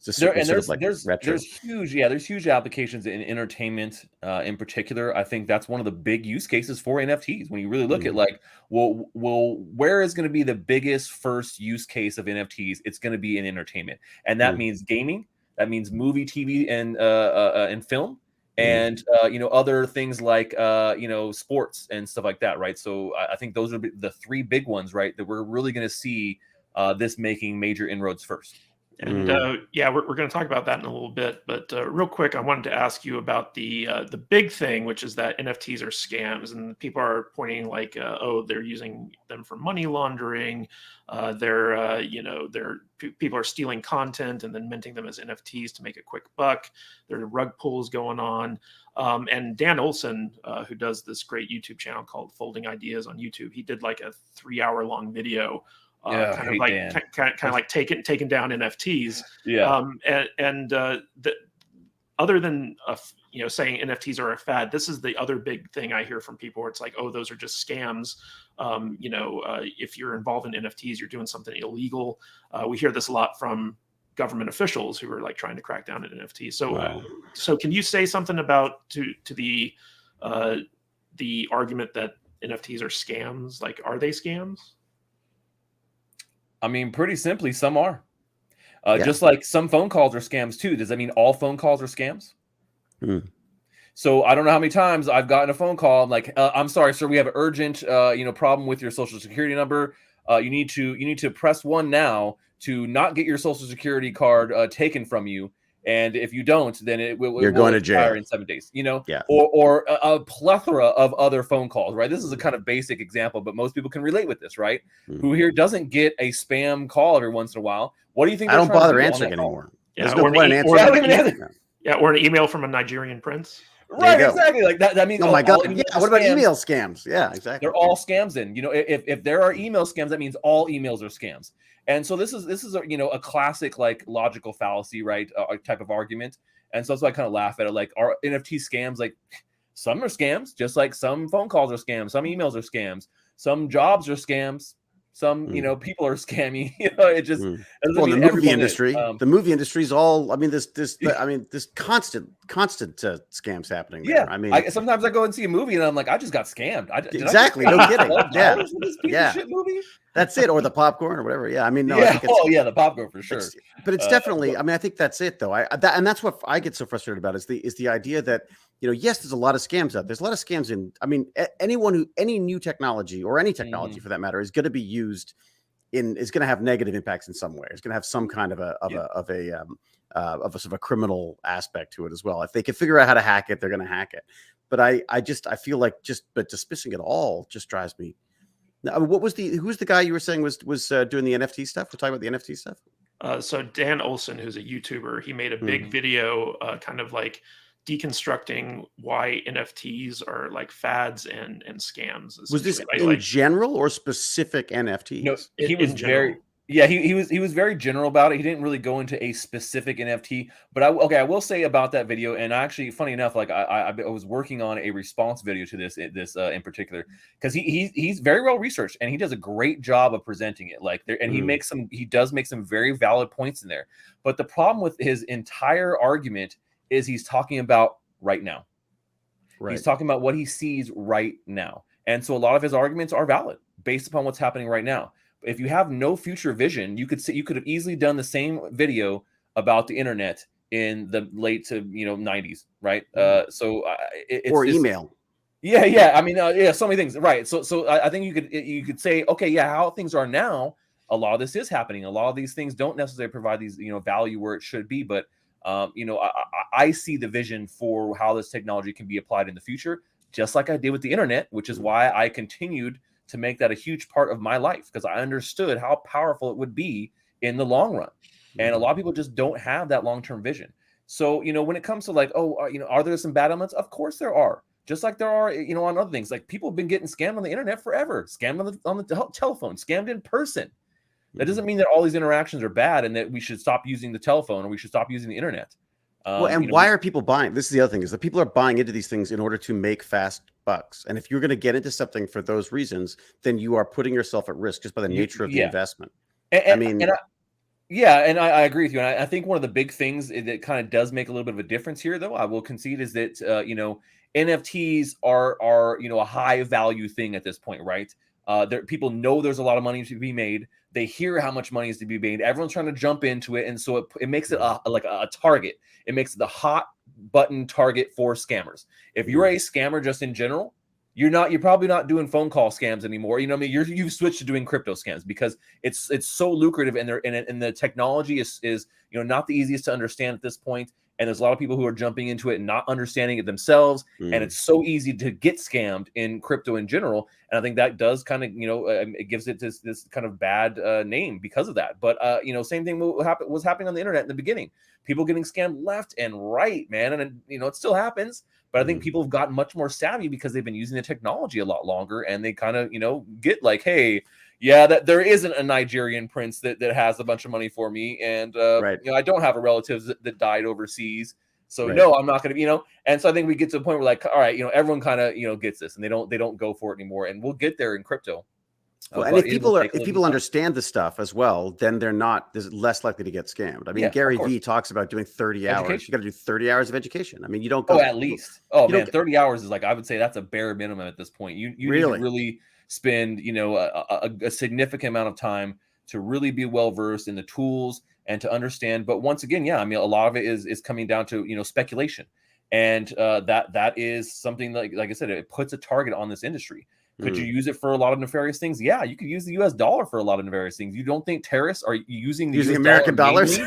there's huge applications in entertainment in particular. I think that's one of the big use cases for NFTs. When you really look at like, well, where is going to be the biggest first use case of NFTs? It's going to be in entertainment, and that means gaming. That means movie, TV, and film, and other things like sports and stuff like that, right? So I think those are the three big ones, right? That we're really going to see this making major inroads first. And we're going to talk about that in a little bit. But real quick, I wanted to ask you about the big thing, which is that NFTs are scams, and people are pointing like, they're using them for money laundering. People are stealing content and then minting them as NFTs to make a quick buck. There are rug pulls going on. And Dan Olson, who does this great YouTube channel called Folding Ideas on YouTube, he did like a 3-hour-long video. Kind of like taking down NFTs. Other than saying NFTs are a fad, this is the other big thing I hear from people where it's like, oh, those are just scams. If you're involved in NFTs, you're doing something illegal. We hear this a lot from government officials who are like trying to crack down on NFTs. So can you say something about to the argument that NFTs are scams? Like, are they scams? I mean, pretty simply, some are. Just like some phone calls are scams too. Does that mean all phone calls are scams? So I don't know how many times I've gotten a phone call. I'm like, I'm sorry, sir, we have an urgent, problem with your social security number. You need to press 1 now to not get your social security card taken from you. And if you don't, then you're going to jail in 7 days, or a plethora of other phone calls, right? This is a kind of basic example, but most people can relate with this, right? Who here doesn't get a spam call every once in a while? What do you think? I don't bother answering anymore. There's no point in answering. Or an email from a Nigerian prince. Right, exactly. Like that means. Oh my God! Yeah. What about email scams? Yeah, exactly. They're all scams. Then if there are email scams, that means all emails are scams. And so this is a classic like logical fallacy, right? Type of argument. And so that's why I kind of laugh at it. Like, are NFT scams? Like, some are scams, just like some phone calls are scams, some emails are scams, some jobs are scams, some people are scammy. It just the movie industry. The movie industry is all. I mean, this constant scams happening there. Yeah, I mean, sometimes I go and see a movie and I'm like, I just got scammed. Exactly. No kidding. Yeah. Shit movie. That's it, or the popcorn or whatever. Yeah, I mean, no, I Yeah. think it's, Oh, yeah, the popcorn for sure. but it's definitely. I mean, I think that's it, though. And that's what I get so frustrated about is the idea that, yes, there's a lot of scams out. There's a lot of scams in. I mean, any new technology or any technology for that matter is going to be used is going to have negative impacts in some way. It's going to have some kind of a sort of a criminal aspect to it as well. If they can figure out how to hack it, they're going to hack it. But I feel like but dismissing it all just drives me. Now, who's the guy you were saying was doing the NFT stuff? We're talking about the NFT stuff. So Dan Olson, who's a YouTuber, he made a big video, kind of like deconstructing why NFTs are like fads and scams. Was this right? in general or specific NFTs? No, he In was general. he was very general about it. He didn't really go into a specific NFT, but I will say about that video, and actually, funny enough, like I was working on a response video to this in particular, because he's very well researched and he does a great job of presenting it. Like there, and he does make some very valid points in there. But the problem with his entire argument is he's talking about right now. Right. He's talking about what he sees right now, and so a lot of his arguments are valid based upon what's happening right now. If you have no future vision, you could have easily done the same video about the internet in the late to 90s, right? Or email. Yeah. I mean, so many things, right? So I think you could say, okay, yeah, how things are now, a lot of this is happening. A lot of these things don't necessarily provide these value where it should be, but I see the vision for how this technology can be applied in the future, just like I did with the internet, which is why I continued to make that a huge part of my life, because I understood how powerful it would be in the long run. And a lot of people just don't have that long-term vision. So, when it comes to like, are there some bad elements? Of course there are. Just like there are, on other things. Like people have been getting scammed on the internet forever, scammed on the telephone, scammed in person. That doesn't mean that all these interactions are bad and that we should stop using the telephone or we should stop using the internet. Why are people buying? This is the other thing, is that people are buying into these things in order to make fast bucks. And if you're going to get into something for those reasons, then you are putting yourself at risk just by the nature of the investment. I agree with you. And I think one of the big things that kind of does make a little bit of a difference here, though, I will concede, is that, NFTs are a high value thing at this point, right? People know there's a lot of money to be made. They hear how much money is to be made. Everyone's trying to jump into it, and so it makes it like a target. It makes it the hot button target for scammers. If you're a scammer just in general, you're probably not doing phone call scams anymore. You've switched to doing crypto scams because it's so lucrative, and the technology is not the easiest to understand at this point. And there's a lot of people who are jumping into it and not understanding it themselves. And it's so easy to get scammed in crypto in general. And I think that does kind of, it gives it this kind of bad name because of that. But, same thing was happening on the internet in the beginning. People getting scammed left and right, man. And, it still happens. But I think people have gotten much more savvy because they've been using the technology a lot longer. And they kind of, get like, hey, yeah, that there isn't a Nigerian prince that has a bunch of money for me, and I don't have a relative that died overseas, so no, I'm not going to, And so I think we get to a point where like, all right, everyone kind of gets this, and they don't go for it anymore, and we'll get there in crypto. Well, and if people understand the stuff as well, then they're less likely to get scammed. I mean, Gary Vee talks about doing 30 hours. You got to do 30 hours of education. I mean, you don't go. Oh, at least. Oh man, 30 hours is like, I would say that's a bare minimum at this point. You really spend a significant amount of time to really be well versed in the tools and to understand. But once again, I mean, a lot of it is coming down to speculation, and that is something like I said, it puts a target on this industry. Could you use it for a lot of nefarious things? Yeah, you could use the U.S. dollar for a lot of nefarious things. You don't think terrorists are using American dollars?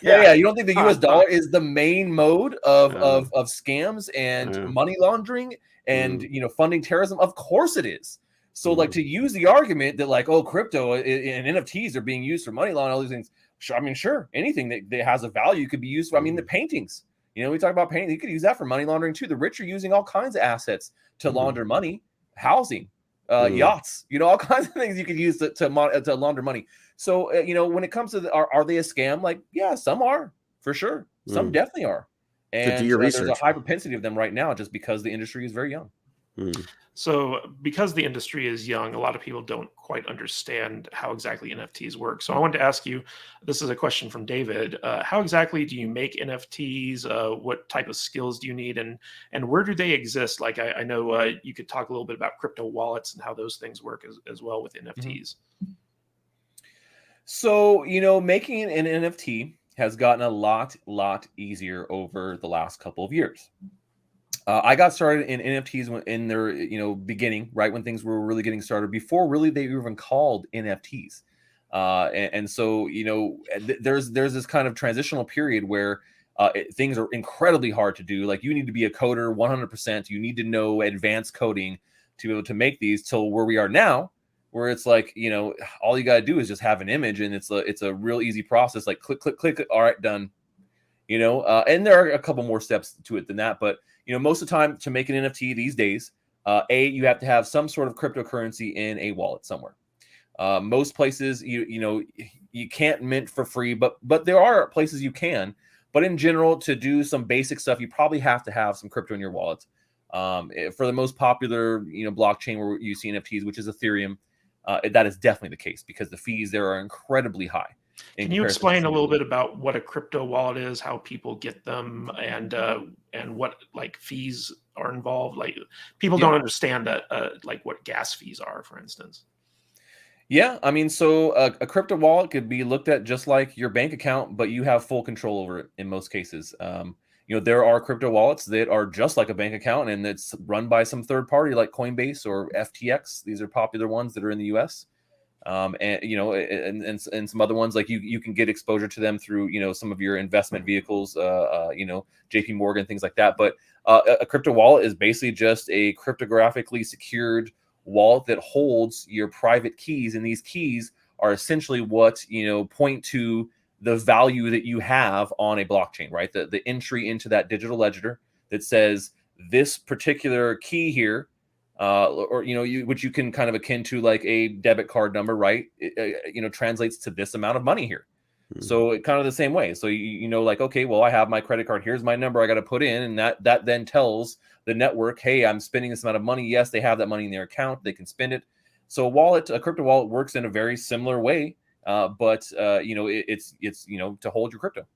Yeah. You don't think the U.S. dollar is the main mode of scams and money laundering and funding terrorism? Of course it is. So like to use the argument that like, oh, crypto and NFTs are being used for money laundering, all these things. Sure, I mean, sure, anything that has a value could be used for. I mean, the paintings. We talk about painting. You could use that for money laundering too. The rich are using all kinds of assets to launder money. Housing, yachts, all kinds of things you could use to launder money. So, when it comes to are they a scam? Like, yeah, some are for sure. Some definitely are. And do your there's research. a high propensity of them right now just because the industry is very young. So because the industry is young, a lot of people don't quite understand how exactly NFTs work. So I wanted to ask you, this is a question from David. How exactly do you make NFTs? What type of skills do you need? And where do they exist? Like I know you could talk a little bit about crypto wallets and how those things work as well with NFTs. So, making an NFT has gotten a lot easier over the last couple of years. I got started in NFTs in their beginning, right when things were really getting started, before really they were even called NFTs. And so there's this kind of transitional period where things are incredibly hard to do. Like, you need to be a coder 100%. You need to know advanced coding to be able to make these, till where we are now, where it's like, all you got to do is just have an image, and it's a real easy process. Like, click, all right, done. And there are a couple more steps to it than that, but most of the time, to make an NFT these days, you have to have some sort of cryptocurrency in a wallet somewhere. Most places you can't mint for free, but there are places you can. But in general, to do some basic stuff, you probably have to have some crypto in your wallet. For the most popular blockchain where you see NFTs, which is Ethereum, that is definitely the case, because the fees there are incredibly high. Can you explain a little bit about what a crypto wallet is, how people get them, and what like fees are involved? Like, people don't understand that, like what gas fees are, for instance. Yeah, I mean, so a crypto wallet could be looked at just like your bank account, but you have full control over it in most cases. There are crypto wallets that are just like a bank account, and it's run by some third party like Coinbase or FTX. These are popular ones that are in the US. And some other ones, like you can get exposure to them through some of your investment vehicles, JP Morgan, things like that. But a crypto wallet is basically just a cryptographically secured wallet that holds your private keys, and these keys are essentially what point to the value that you have on a blockchain, right? The entry into that digital ledger that says this particular key here, which you can kind of akin to like a debit card number, right? It translates to this amount of money here. So it kind of the same way. So like, okay, well, I have my credit card. Here's my number I got to put in, and that then tells the network, hey, I'm spending this amount of money. Yes, they have that money in their account. They can spend it. So a crypto wallet works in a very similar way, but it's to hold your crypto.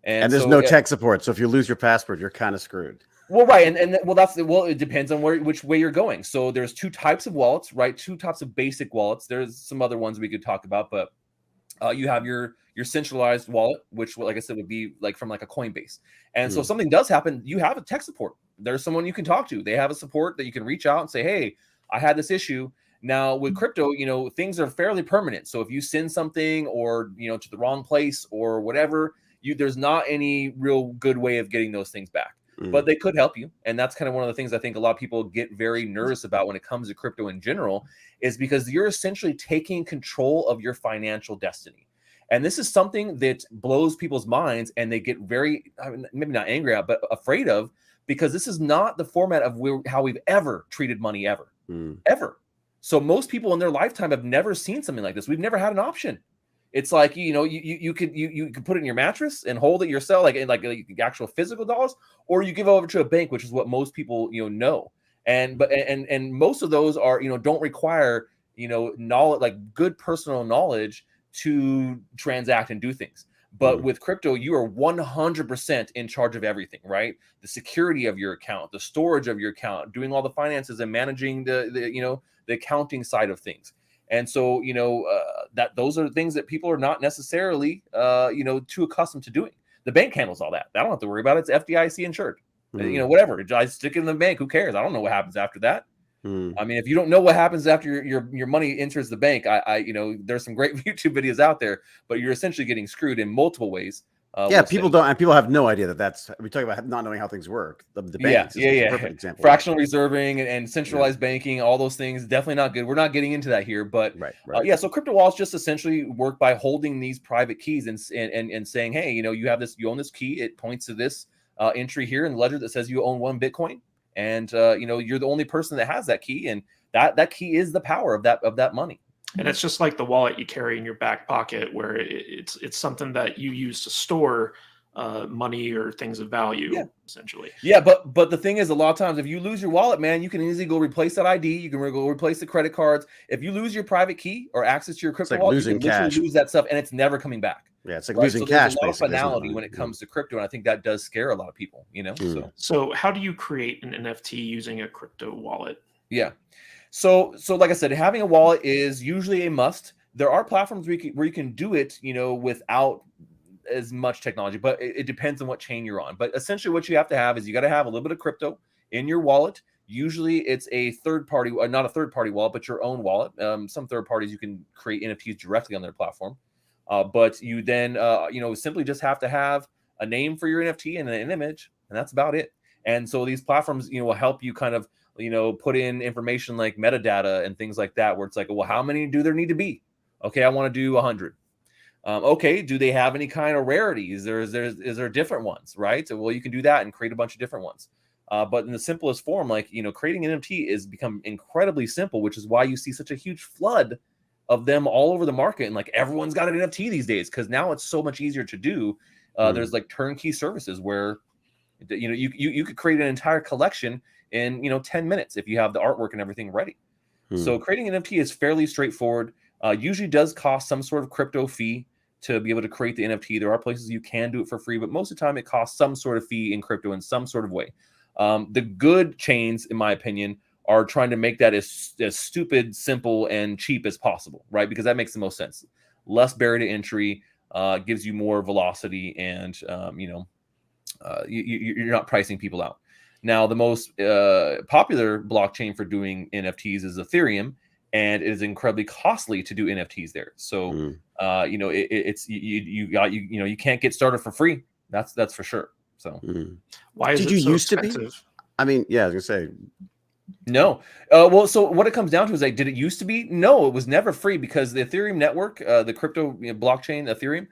And there's no tech support. So if you lose your password, you're kind of screwed. Well, right, and it depends on which way you're going. So there's two types of wallets, right? Two types of basic wallets. There's some other ones we could talk about, but you have your centralized wallet, which, like I said, would be like from like a Coinbase. And so if something does happen, you have a tech support. There's someone you can talk to. They have a support that you can reach out and say, hey, I had this issue. Now with crypto, things are fairly permanent. So if you send something or to the wrong place or whatever, there's not any real good way of getting those things back. But they could help you. And that's kind of one of the things I think a lot of people get very nervous about when it comes to crypto in general, is because you're essentially taking control of your financial destiny. And this is something that blows people's minds, and they get very, maybe not angry at, but afraid of, because this is not the format of how we've ever treated money ever. So most people in their lifetime have never seen something like this. We've never had an option. It's like, you could put it in your mattress and hold it yourself, like in like actual physical dollars, or you give it over to a bank, which is what most people know. And most of those are don't require knowledge, like good personal knowledge, to transact and do things. But with crypto, you are 100% in charge of everything, right? The security of your account, the storage of your account, doing all the finances, and managing the accounting side of things. And so, that those are things that people are not necessarily, too accustomed to doing. The bank handles all that. I don't have to worry about it. It's FDIC insured. Whatever. I stick it in the bank. Who cares? I don't know what happens after that. I mean, if you don't know what happens after your money enters the bank, there's some great YouTube videos out there, but you're essentially getting screwed in multiple ways. People don't, and people have no idea that's. We talk about not knowing how things work. The banks is a perfect example. Fractional reserving and centralized banking, all those things, definitely not good. We're not getting into that here, but right. So crypto wallets just essentially work by holding these private keys and saying, hey, you have this, you own this key. It points to this entry here in the ledger that says you own 1 Bitcoin, and you're the only person that has that key, and that key is the power of that money. And it's just like the wallet you carry in your back pocket, where it's something that you use to store money or things of value, essentially. Yeah, but the thing is, a lot of times, if you lose your wallet, man, you can easily go replace that ID. You can go replace the credit cards. If you lose your private key or access to your crypto wallet, you can literally lose that stuff, and it's never coming back. Yeah, it's like losing cash. There's a lot of finality when it comes to crypto, and I think that does scare a lot of people. So how do you create an NFT using a crypto wallet? Yeah. So like I said, having a wallet is usually a must. there are platforms where you can do it, without as much technology, but it depends on what chain you're on. But essentially what you have to have is you got to have a little bit of crypto in your wallet. Usually it's a third party, not a third party wallet, but your own wallet. Some third parties, you can create NFTs directly on their platform. But you then, simply just have to have a name for your NFT and an image, and that's about it. And so these platforms, will help you kind of, put in information like metadata and things like that, where it's like, well, how many do there need to be? Okay, I want to do 100. Okay, do they have any kind of rarities? Is there different ones, right? So, well, you can do that and create a bunch of different ones. But in the simplest form, like, creating an NFT is become incredibly simple, which is why you see such a huge flood of them all over the market. And like everyone's got an NFT these days, because now it's so much easier to do. There's like turnkey services where, you could create an entire collection in, 10 minutes if you have the artwork and everything ready. So creating an NFT is fairly straightforward. Usually does cost some sort of crypto fee to be able to create the NFT. There are places you can do it for free, but most of the time it costs some sort of fee in crypto in some sort of way. The good chains, in my opinion, are trying to make that as stupid, simple, and cheap as possible, right? Because that makes the most sense. Less barrier to entry, gives you more velocity, and you're not pricing people out. Now, the most popular blockchain for doing NFTs is Ethereum, and it is incredibly costly to do NFTs there. So, you can't get started for free. That's for sure. So, why is Did it you so used expensive? to be? I mean, yeah, I was gonna say. No. Well, so what it comes down to is like, did it used to be? No, it was never free, because the Ethereum network, the crypto blockchain Ethereum,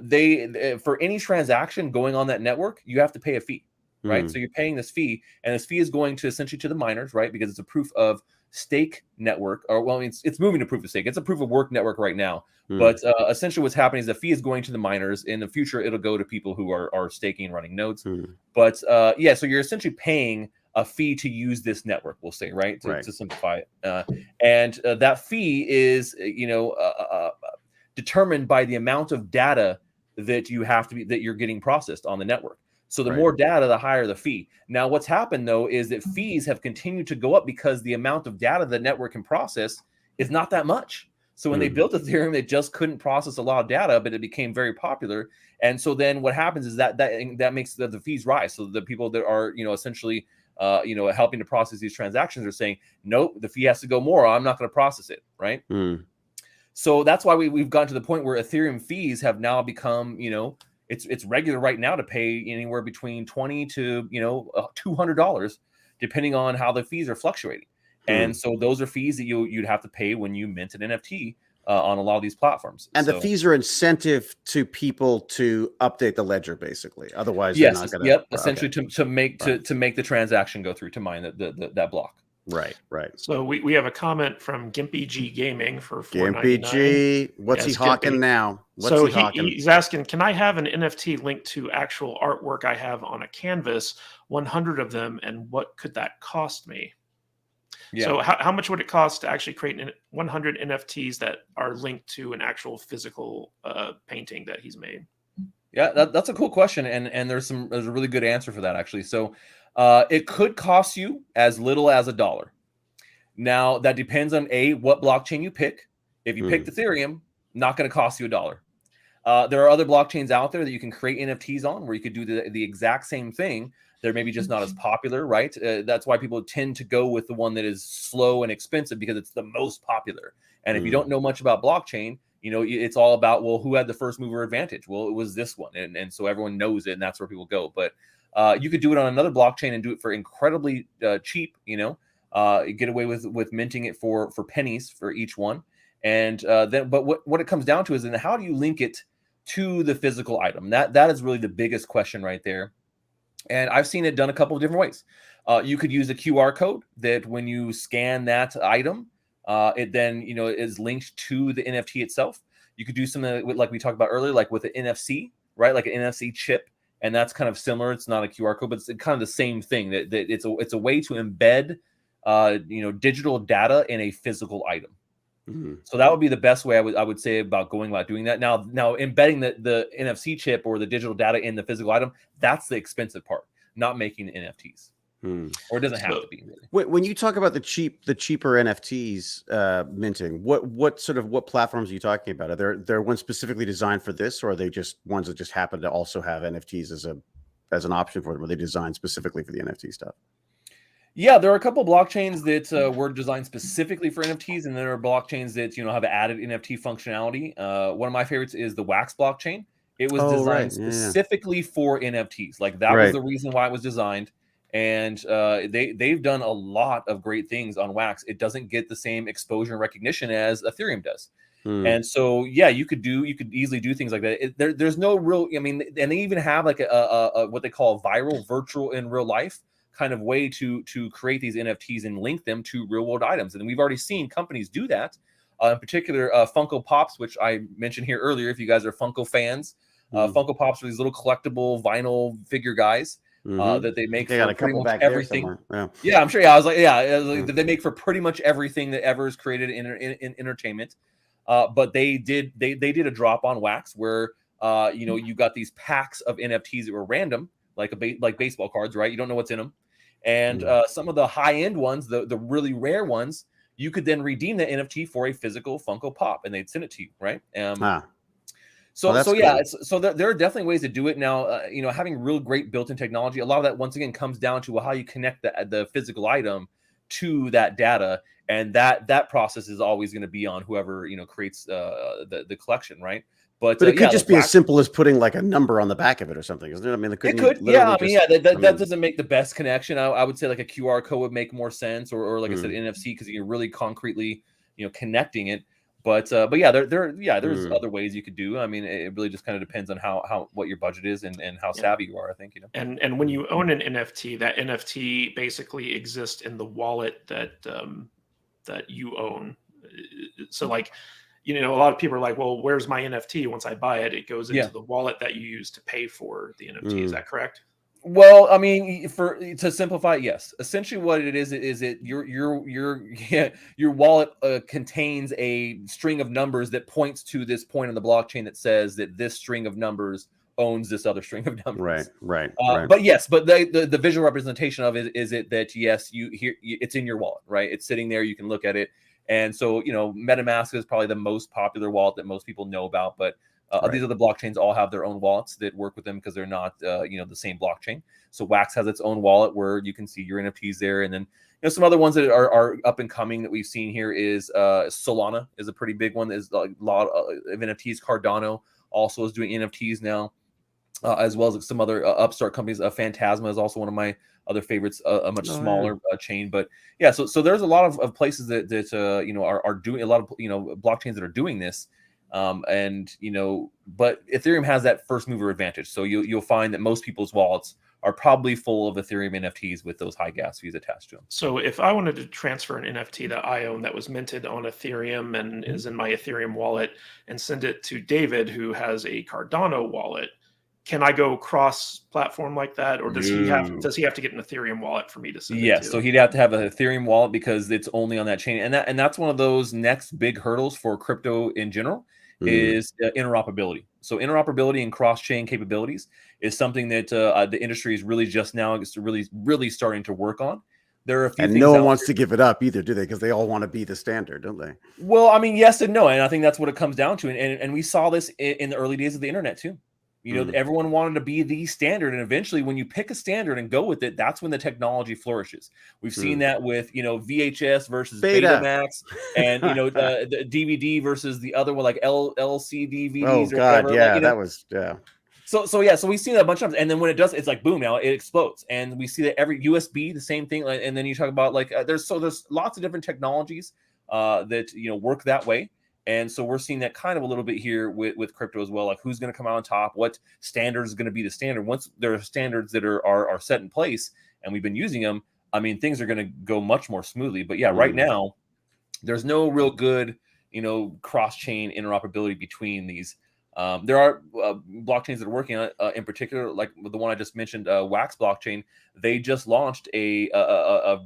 they for any transaction going on that network, you have to pay a fee, right? So you're paying this fee, and this fee is going to essentially to the miners, right? Because it's a proof of stake network, or well, it's moving to proof of stake. It's a proof of work network right now, but essentially what's happening is the fee is going to the miners. In the future, it'll go to people who are staking and running nodes. But so you're essentially paying a fee to use this network, we'll say, right? To simplify it. And that fee is, determined by the amount of data that you're getting processed on the network. So the more data, the higher the fee. Now, what's happened, though, is that fees have continued to go up because the amount of data the network can process is not that much. So when they built Ethereum, they just couldn't process a lot of data, but it became very popular. And so then what happens is that makes the fees rise. So the people that are, essentially, helping to process these transactions are saying, nope, the fee has to go more. I'm not going to process it, right? So that's why we've gotten to the point where Ethereum fees have now become, it's regular right now to pay anywhere between $20 to $200, depending on how the fees are fluctuating. And so those are fees that you'd have to pay when you mint an NFT on a lot of these platforms. And the fees are incentive to people to update the ledger, basically. Otherwise, yes, they're not going to. Essentially, to make the transaction go through, to mine that block. Right. So we have a comment from Gimpy G Gaming for Gimpy $4.99. G, what's he hawking Gimpy. now? So he's asking, can I have an NFT linked to actual artwork I have on a canvas, 100 of them, and what could that cost me? Yeah. So how much would it cost to actually create 100 NFTs that are linked to an actual physical painting that he's made? Yeah, that's a cool question, and there's a really good answer for that, actually. So it could cost you as little as $1. Now that depends on what blockchain you pick. If you picked Ethereum, not going to cost you $1. There are other blockchains out there that you can create NFTs on, where you could do the exact same thing. They're maybe just not as popular, right? That's why people tend to go with the one that is slow and expensive, because it's the most popular. And if you don't know much about blockchain, it's all about, well, who had the first mover advantage? Well, it was this one. And so everyone knows it, and that's where people go. But you could do it on another blockchain and do it for incredibly cheap, get away with minting it for pennies for each one. And but what it comes down to is, then how do you link it to the physical item? That is really the biggest question right there. And I've seen it done a couple of different ways. You could use a QR code that when you scan that item, it then is linked to the NFT itself. You could do something like we talked about earlier, like with an NFC, right? Like an NFC chip, and that's kind of similar. It's not a QR code, but it's kind of the same thing. That it's a way to embed digital data in a physical item. So that would be the best way I would say about going about doing that. Now embedding the NFC chip or the digital data in the physical item, that's the expensive part, not making the NFTs. or it doesn't have So- to be. Really. When you talk about the cheaper NFTs minting, what platforms are you talking about? Are there ones specifically designed for this, or are they just ones that just happen to also have NFTs as an option for them? Are they designed specifically for the NFT stuff? Yeah, there are a couple blockchains that were designed specifically for NFTs, and there are blockchains that have added NFT functionality. One of my favorites is the Wax blockchain. It was designed specifically for NFTs. Like that was the reason why it was designed. And they've done a lot of great things on Wax. It doesn't get the same exposure and recognition as Ethereum does. And so, yeah, you could easily do things like that. There's no real, I mean, and they even have like a what they call viral virtual in real life kind of way to create these NFTs and link them to real world items. And we've already seen companies do that. In particular, Funko Pops, which I mentioned here earlier. If you guys are Funko fans, Funko Pops are these little collectible vinyl figure guys. That they make for pretty much everything. Yeah, I'm sure. Yeah, I was like, they make for pretty much everything that ever is created in entertainment. But they did a drop on Wax where you got these packs of NFTs that were random, like baseball cards, right? You don't know what's in them, and some of the high end ones, the really rare ones, you could then redeem the NFT for a physical Funko Pop, and they'd send it to you, right? So there are definitely ways to do it now. Having real great built-in technology, a lot of that once again comes down to how you connect the physical item to that data, and that process is always going to be on whoever creates the collection, right? But it could just be as simple as putting like a number on the back of it or something, isn't it? I mean, it could. Yeah, that doesn't make the best connection. I would say like a QR code would make more sense, or like I said, NFC, because you're really concretely connecting it. But yeah, there's other ways you could do. I mean, it really just kind of depends on how what your budget is and how savvy you are, I think. And when you own an NFT, that NFT basically exists in the wallet that you own. So like, a lot of people are like, well, where's my NFT? Once I buy it, it goes into the wallet that you use to pay for the NFT. Is that correct? Well, I mean, to simplify, yes. Essentially, what it is your wallet contains a string of numbers that points to this point on the blockchain that says that this string of numbers owns this other string of numbers. Right. But yes, but the visual representation of it is that yes, it's in your wallet, right? It's sitting there. You can look at it, and so MetaMask is probably the most popular wallet that most people know about, but. These other blockchains all have their own wallets that work with them because they're not, the same blockchain. So Wax has its own wallet where you can see your NFTs there, and then some other ones that are up and coming that we've seen here is Solana is a pretty big one. There's a lot of NFTs. Cardano also is doing NFTs now, as well as some other upstart companies. Phantasma is also one of my other favorites, a much smaller chain. But yeah, so there's a lot of places that are doing a lot of blockchains that are doing this. But Ethereum has that first mover advantage. So you'll find that most people's wallets are probably full of Ethereum NFTs with those high gas fees attached to them. So if I wanted to transfer an NFT that I own that was minted on Ethereum and is in my Ethereum wallet and send it to David, who has a Cardano wallet, can I go cross-platform like that, or does he have to get an Ethereum wallet for me to send it to? Yes, so he'd have to have an Ethereum wallet because it's only on that chain, and that's one of those next big hurdles for crypto in general. Is interoperability. So interoperability and cross-chain capabilities is something that the industry is really just now really starting to work on. There are a few things no one wants to give it up either, do they? Because they all want to be the standard, don't they? Well, I mean, yes and no, and I think that's what it comes down to. And we saw this in the early days of the internet too. Everyone wanted to be the standard, and eventually, when you pick a standard and go with it, that's when the technology flourishes. We've seen that with VHS versus Betamax, and the DVD versus the other one, like LCD DVDs. Oh God, whatever. That was So we've seen that a bunch of times, and then when it does, it's like boom! Now it explodes, and we see that every USB, the same thing. And then you talk about there's lots of different technologies that work that way. And so we're seeing that kind of a little bit here with crypto as well. Like who's going to come out on top? What standard is going to be the standard? Once there are standards that are set in place and we've been using them, I mean, things are going to go much more smoothly. But yeah, right now, there's no real good, cross-chain interoperability between these. There are blockchains that are working on it, in particular, like the one I just mentioned, Wax blockchain. They just launched a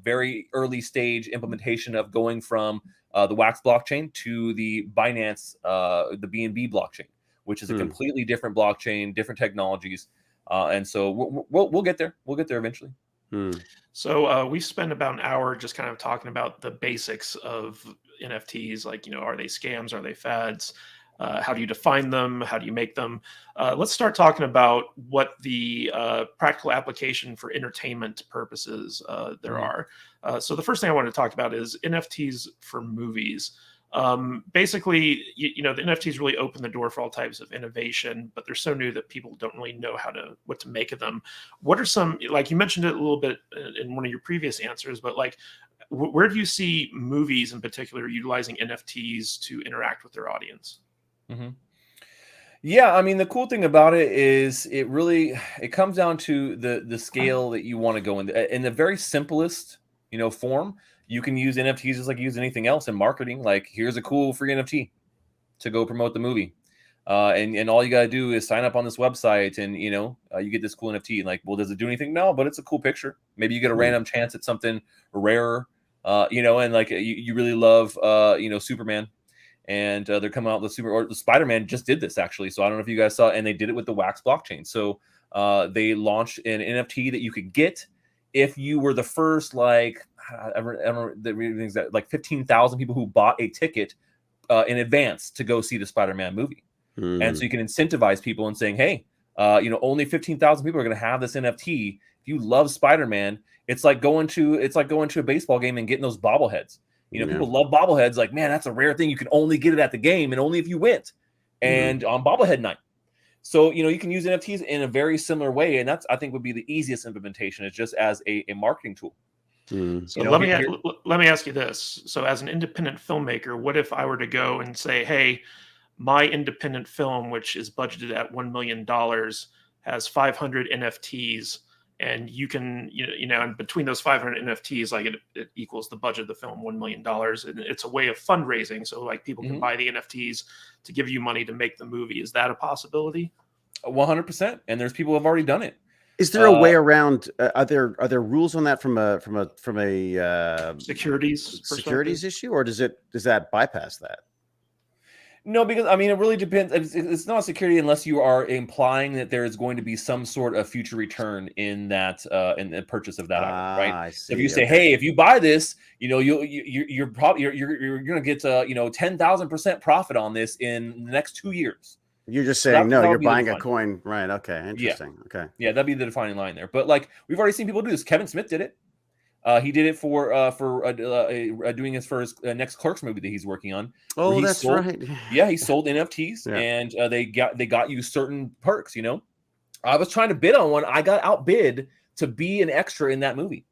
very early stage implementation of going from the Wax blockchain to the Binance, the BNB blockchain, which is a completely different blockchain, different technologies, and so we'll get there. We'll get there eventually. Hmm. So we spent about an hour just kind of talking about the basics of NFTs, like, are they scams? Are they fads? How do you define them? How do you make them? Let's start talking about what the practical application for entertainment purposes there are. So the first thing I want to talk about is NFTs for movies. Basically, the NFTs really open the door for all types of innovation, but they're so new that people don't really know what to make of them. What are some, like you mentioned it a little bit in one of your previous answers, but like, where do you see movies in particular utilizing NFTs to interact with their audience? Mm-hmm. Yeah, I mean, the cool thing about it is it comes down to the scale that you want to go in the very simplest, form. You can use NFTs just like you use anything else in marketing. Like, here's a cool free NFT to go promote the movie. And all you got to do is sign up on this website and, you get this cool NFT. And like, well, does it do anything? No, but it's a cool picture. Maybe you get a random chance at something rarer, and like you really love, Superman. And they're coming out with the Spider-Man just did this actually. So I don't know if you guys saw, and they did it with the Wax blockchain. So they launched an NFT that you could get if you were the first, like, I remember the readings that like 15,000 people who bought a ticket in advance to go see the Spider-Man movie. And so you can incentivize people and saying, hey, only 15,000 people are going to have this NFT. If you love Spider-Man, it's like going to a baseball game and getting those bobbleheads. People love bobbleheads. Like, man, that's a rare thing. You can only get it at the game and only if you went and on bobblehead night. So, you can use NFTs in a very similar way. And that's, I think, would be the easiest implementation, is just as a marketing tool. So let me ask you this. So as an independent filmmaker, what if I were to go and say, hey, my independent film, which is budgeted at $1 million, has 500 NFTs, and you can, and between those 500 NFTs, like it equals the budget of the film, $1 million. And it's a way of fundraising. So like people can buy the NFTs to give you money to make the movie. Is that a possibility? 100%. And there's people who have already done it. Is there a way around? Are there rules on that from a securities issue, or does that bypass that? No, because I mean, it really depends. It's not security unless you are implying that there is going to be some sort of future return in that in the purchase of that item, right? I see. So if you say, hey, if you buy this, you're probably you're going to get 10,000% profit on this in the next 2 years. You're just saying no. You're buying a coin, right? Okay, interesting. Yeah. Okay, yeah, that'd be the defining line there. But like, we've already seen people do this. Kevin Smith did it. He did it for doing his first next Clerks movie that he's working on. Oh, that's right. Yeah, he sold NFTs, and they got you certain perks. I was trying to bid on one. I got outbid to be an extra in that movie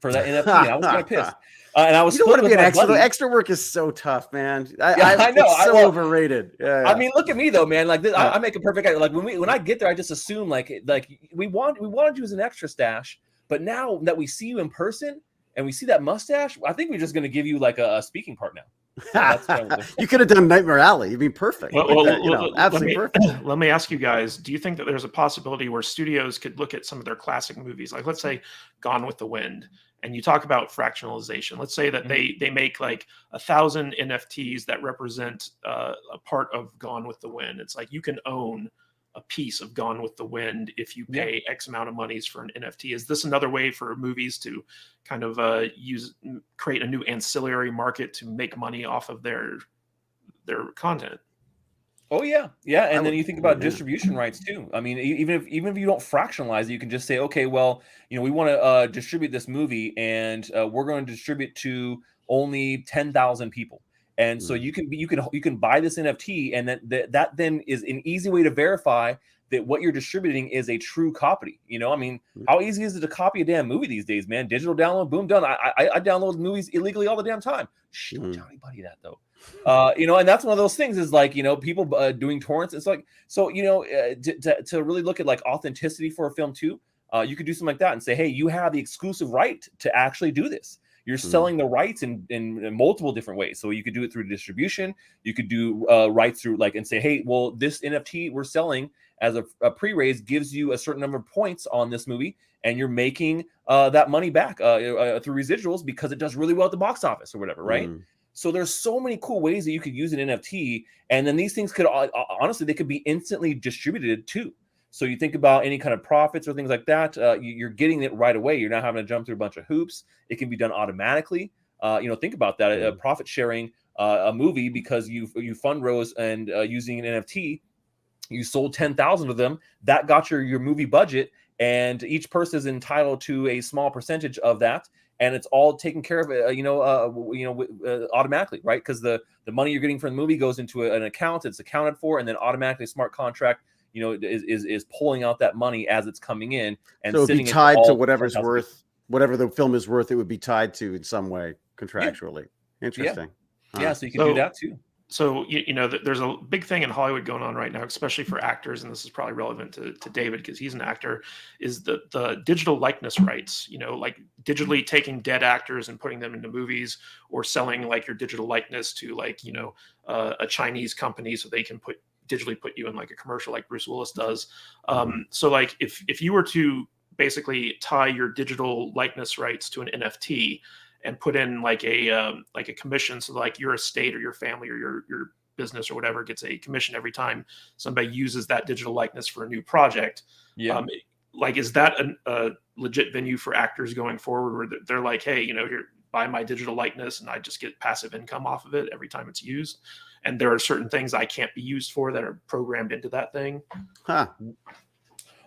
for that NFT. I was kind of pissed. And I was. You don't want to be an extra. The extra work is so tough, man. I know. It's so overrated. Yeah. I mean, look at me though, man. Like this, I make a perfect. Like when I get there, I just assume like we wanted you as an extra stash. But now that we see you in person and we see that mustache, I think we're just going to give you like a speaking part now. So you could have done Nightmare Alley. You'd be perfect. Absolutely perfect. Let me ask you guys, do you think that there's a possibility where studios could look at some of their classic movies, like let's say Gone with the Wind, and you talk about fractionalization. Let's say that they make like 1,000 NFTs that represent a part of Gone with the Wind. It's like you can own a piece of Gone with the Wind if you pay X amount of monies for an NFT. Is this another way for movies to kind of create a new ancillary market to make money off of their content? Oh yeah. And then you think about distribution rights too. I mean, even if you don't fractionalize it, you can just say, okay, well, we want to distribute this movie, and we're going to distribute to only 10,000 people. And so you can buy this NFT, and that then is an easy way to verify that what you're distributing is a true copy. I mean, how easy is it to copy a damn movie these days, man? Digital download, boom, done. I download movies illegally all the damn time. Shh, don't tell anybody that though. And that's one of those things is like, people doing torrents. It's like, so, to really look at like authenticity for a film too, you could do something like that and say, hey, you have the exclusive right to actually do this. You're selling the rights in multiple different ways. So you could do it through distribution. You could do rights through and say, hey, well, this NFT we're selling as a pre-raise gives you a certain number of points on this movie, and you're making that money back through residuals because it does really well at the box office or whatever, right? So there's so many cool ways that you could use an NFT, and then these things could honestly they could be instantly distributed too. So you think about any kind of profits or things like that, you're getting it right away. You're not having to jump through a bunch of hoops. It can be done automatically. Think about that, profit sharing a movie, because you fund rose and using an NFT, you sold 10,000 of them. That got your movie budget, and each person is entitled to a small percentage of that, and it's all taken care of, automatically, right? Because the money you're getting from the movie goes into an account, it's accounted for, and then automatically a smart contract, is pulling out that money as it's coming in, and so it'd be sitting tied to all whatever's 10,000 worth, whatever the film is worth. It would be tied to in some way contractually. Interesting. Yeah, so you can do that too. So, there's a big thing in Hollywood going on right now, especially for actors, and this is probably relevant to David because he's an actor, is the digital likeness rights, like digitally taking dead actors and putting them into movies, or selling like your digital likeness to like, a Chinese company so they can digitally put you in like a commercial like Bruce Willis does. So like if you were to basically tie your digital likeness rights to an NFT, and put in like a commission, so like your estate or your family or your business or whatever gets a commission every time somebody uses that digital likeness for a new project. Like, is that a legit venue for actors going forward, where they're like, hey, here, buy my digital likeness and I just get passive income off of it every time it's used, and there are certain things I can't be used for that are programmed into that thing?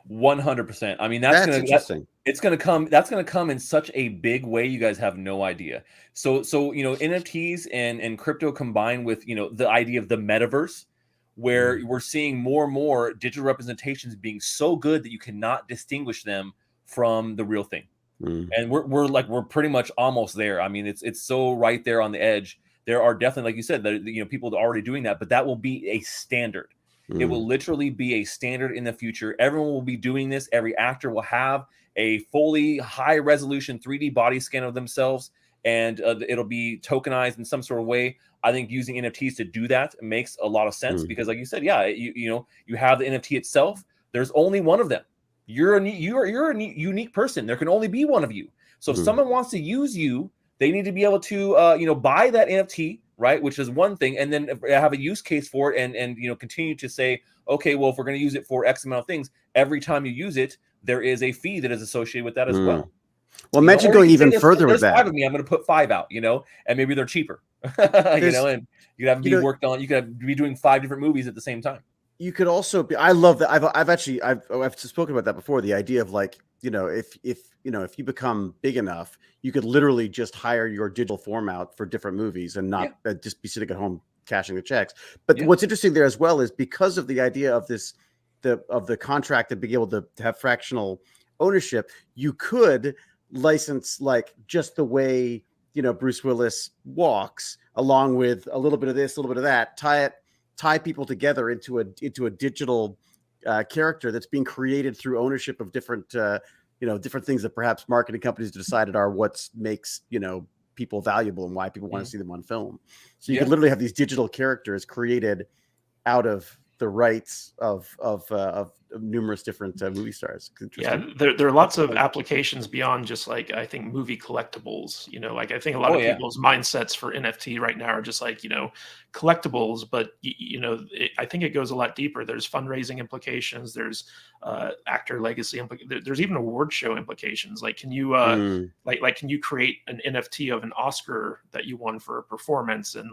100%. I mean, that's interesting. That's going to come in such a big way. You guys have no idea. So NFTs and crypto combined with, the idea of the metaverse, where we're seeing more and more digital representations being so good that you cannot distinguish them from the real thing. And we're pretty much almost there. I mean, it's so right there on the edge. There are definitely, like you said, that people are already doing that, but that will be a standard. It will literally be a standard in the future. Everyone will be doing this. Every actor will have a fully high resolution 3D body scan of themselves, and it'll be tokenized in some sort of way. I think using NFTs to do that makes a lot of sense because, like you said, you have the NFT itself. There's only one of them. You're a unique person. There can only be one of you. So if someone wants to use you, they need to be able to buy that NFT, right? Which is one thing, and then have a use case for it, and continue to say, okay, well, if we're going to use it for X amount of things, every time you use it, there is a fee that is associated with that as well. Well, imagine going even further with that. 5 of me, I'm going to put 5 out, and maybe they're cheaper, and you'd have to be worked on. You could be doing 5 different movies at the same time. You could also be. I love that. I've spoken about that before. The idea of like, if you become big enough, you could literally just hire your digital form out for different movies and not just be sitting at home cashing the checks. But what's interesting there as well is because of the idea of the contract and being able to have fractional ownership, you could license like just the way Bruce Willis walks, along with a little bit of this, a little bit of that, tie people together into a digital character that's being created through ownership of different different things that perhaps marketing companies decided are what makes people valuable and why people want to see them on film. So you could literally have these digital characters created out of the rights of numerous different movie stars. Yeah, there are lots of applications beyond just like, I think, movie collectibles. Like I think a lot of people's mindsets for NFT right now are just like, collectibles, but I think it goes a lot deeper. There's fundraising implications. There's actor legacy there's even award show implications. Like, can you can you create an NFT of an Oscar that you won for a performance and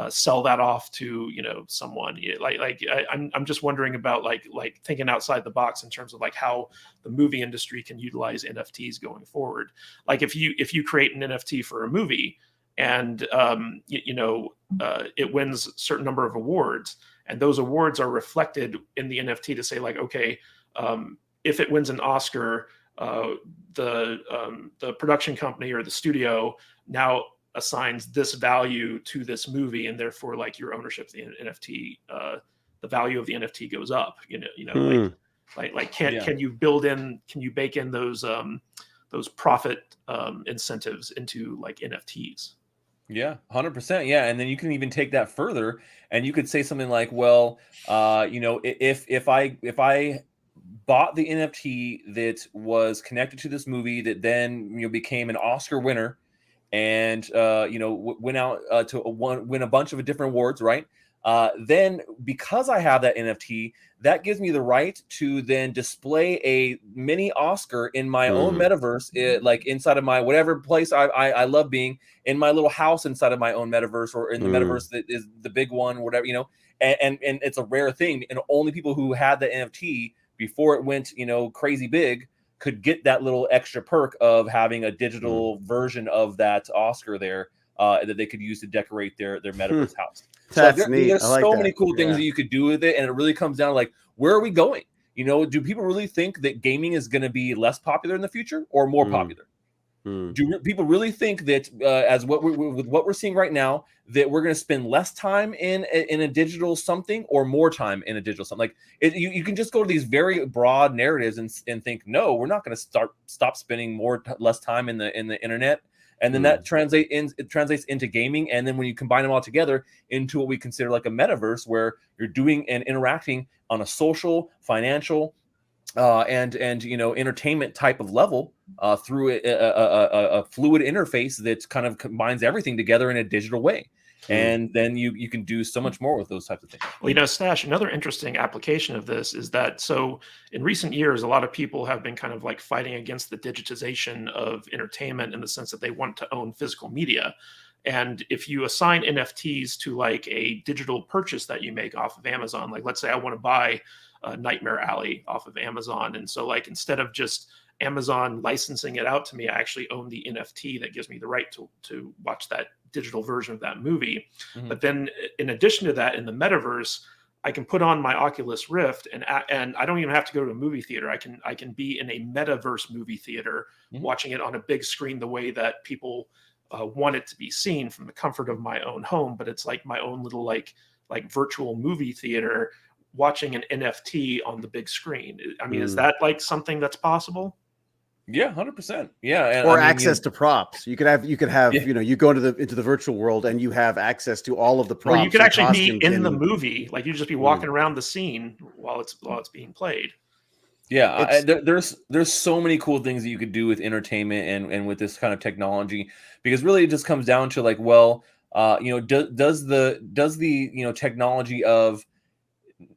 sell that off to someone? I'm just wondering about like thinking outside the box in terms of like how the movie industry can utilize NFTs going forward. Like if you create an NFT for a movie and it wins a certain number of awards, and those awards are reflected in the NFT to say like, okay, if it wins an Oscar, the production company or the studio now assigns this value to this movie, and therefore like your ownership of the NFT, the value of the NFT goes up. Can you bake in those profit incentives into like NFTs? Yeah, 100%. Yeah, and then you can even take that further, and you could say something like, well, if I bought the NFT that was connected to this movie that then became an Oscar winner, and went out to win a bunch of different awards, right? then because I have that NFT, that gives me the right to then display a mini Oscar in my own metaverse, like inside of my whatever place I love being, in my little house inside of my own metaverse, or in the metaverse that is the big one, whatever, you know. And it's a rare thing, and only people who had the NFT before it went, you know, crazy big could get that little extra perk of having a digital version of that Oscar there that they could use to decorate their metaverse house. That's so neat. there's I like so that. many cool things that you could do with it, and it really comes down to like, where are we going? You know, do people really think that gaming is going to be less popular in the future or more popular? Do people really think that as with what we're seeing right now, that we're going to spend less time in a digital something or more time in a digital something? Like you can just go to these very broad narratives and think, no, we're not going to stop spending less time in the internet. And then that translates into gaming. And then when you combine them all together into what we consider like a metaverse, where you're doing and interacting on a social, financial, and you know, entertainment type of level through a fluid interface that kind of combines everything together in a digital way. And then you can do so much more with those types of things. Well, you know, Stash, another interesting application of this is that, so in recent years, a lot of people have been kind of like fighting against the digitization of entertainment in the sense that they want to own physical media. And if you assign NFTs to like a digital purchase that you make off of Amazon, like let's say I want to buy Nightmare Alley off of Amazon. And so like, instead of just Amazon licensing it out to me, I actually own the NFT that gives me the right to watch that digital version of that movie. But then in addition to that, in the metaverse, I can put on my Oculus Rift and I don't even have to go to a movie theater. I can be in a metaverse movie theater watching it on a big screen the way that people want it to be seen from the comfort of my own home. But it's like my own little like virtual movie theater watching an NFT on the big screen. I mean, is that like something that's possible? Yeah, 100%. Yeah, and or I mean, access to props. You could have you know, you go into the virtual world and you have access to all of the props. Or you could and actually be costumes in the movie, like you just be walking around the scene while it's being played. Yeah, there's so many cool things that you could do with entertainment and with this kind of technology, because really it just comes down to like, well, you know, does the you know, technology of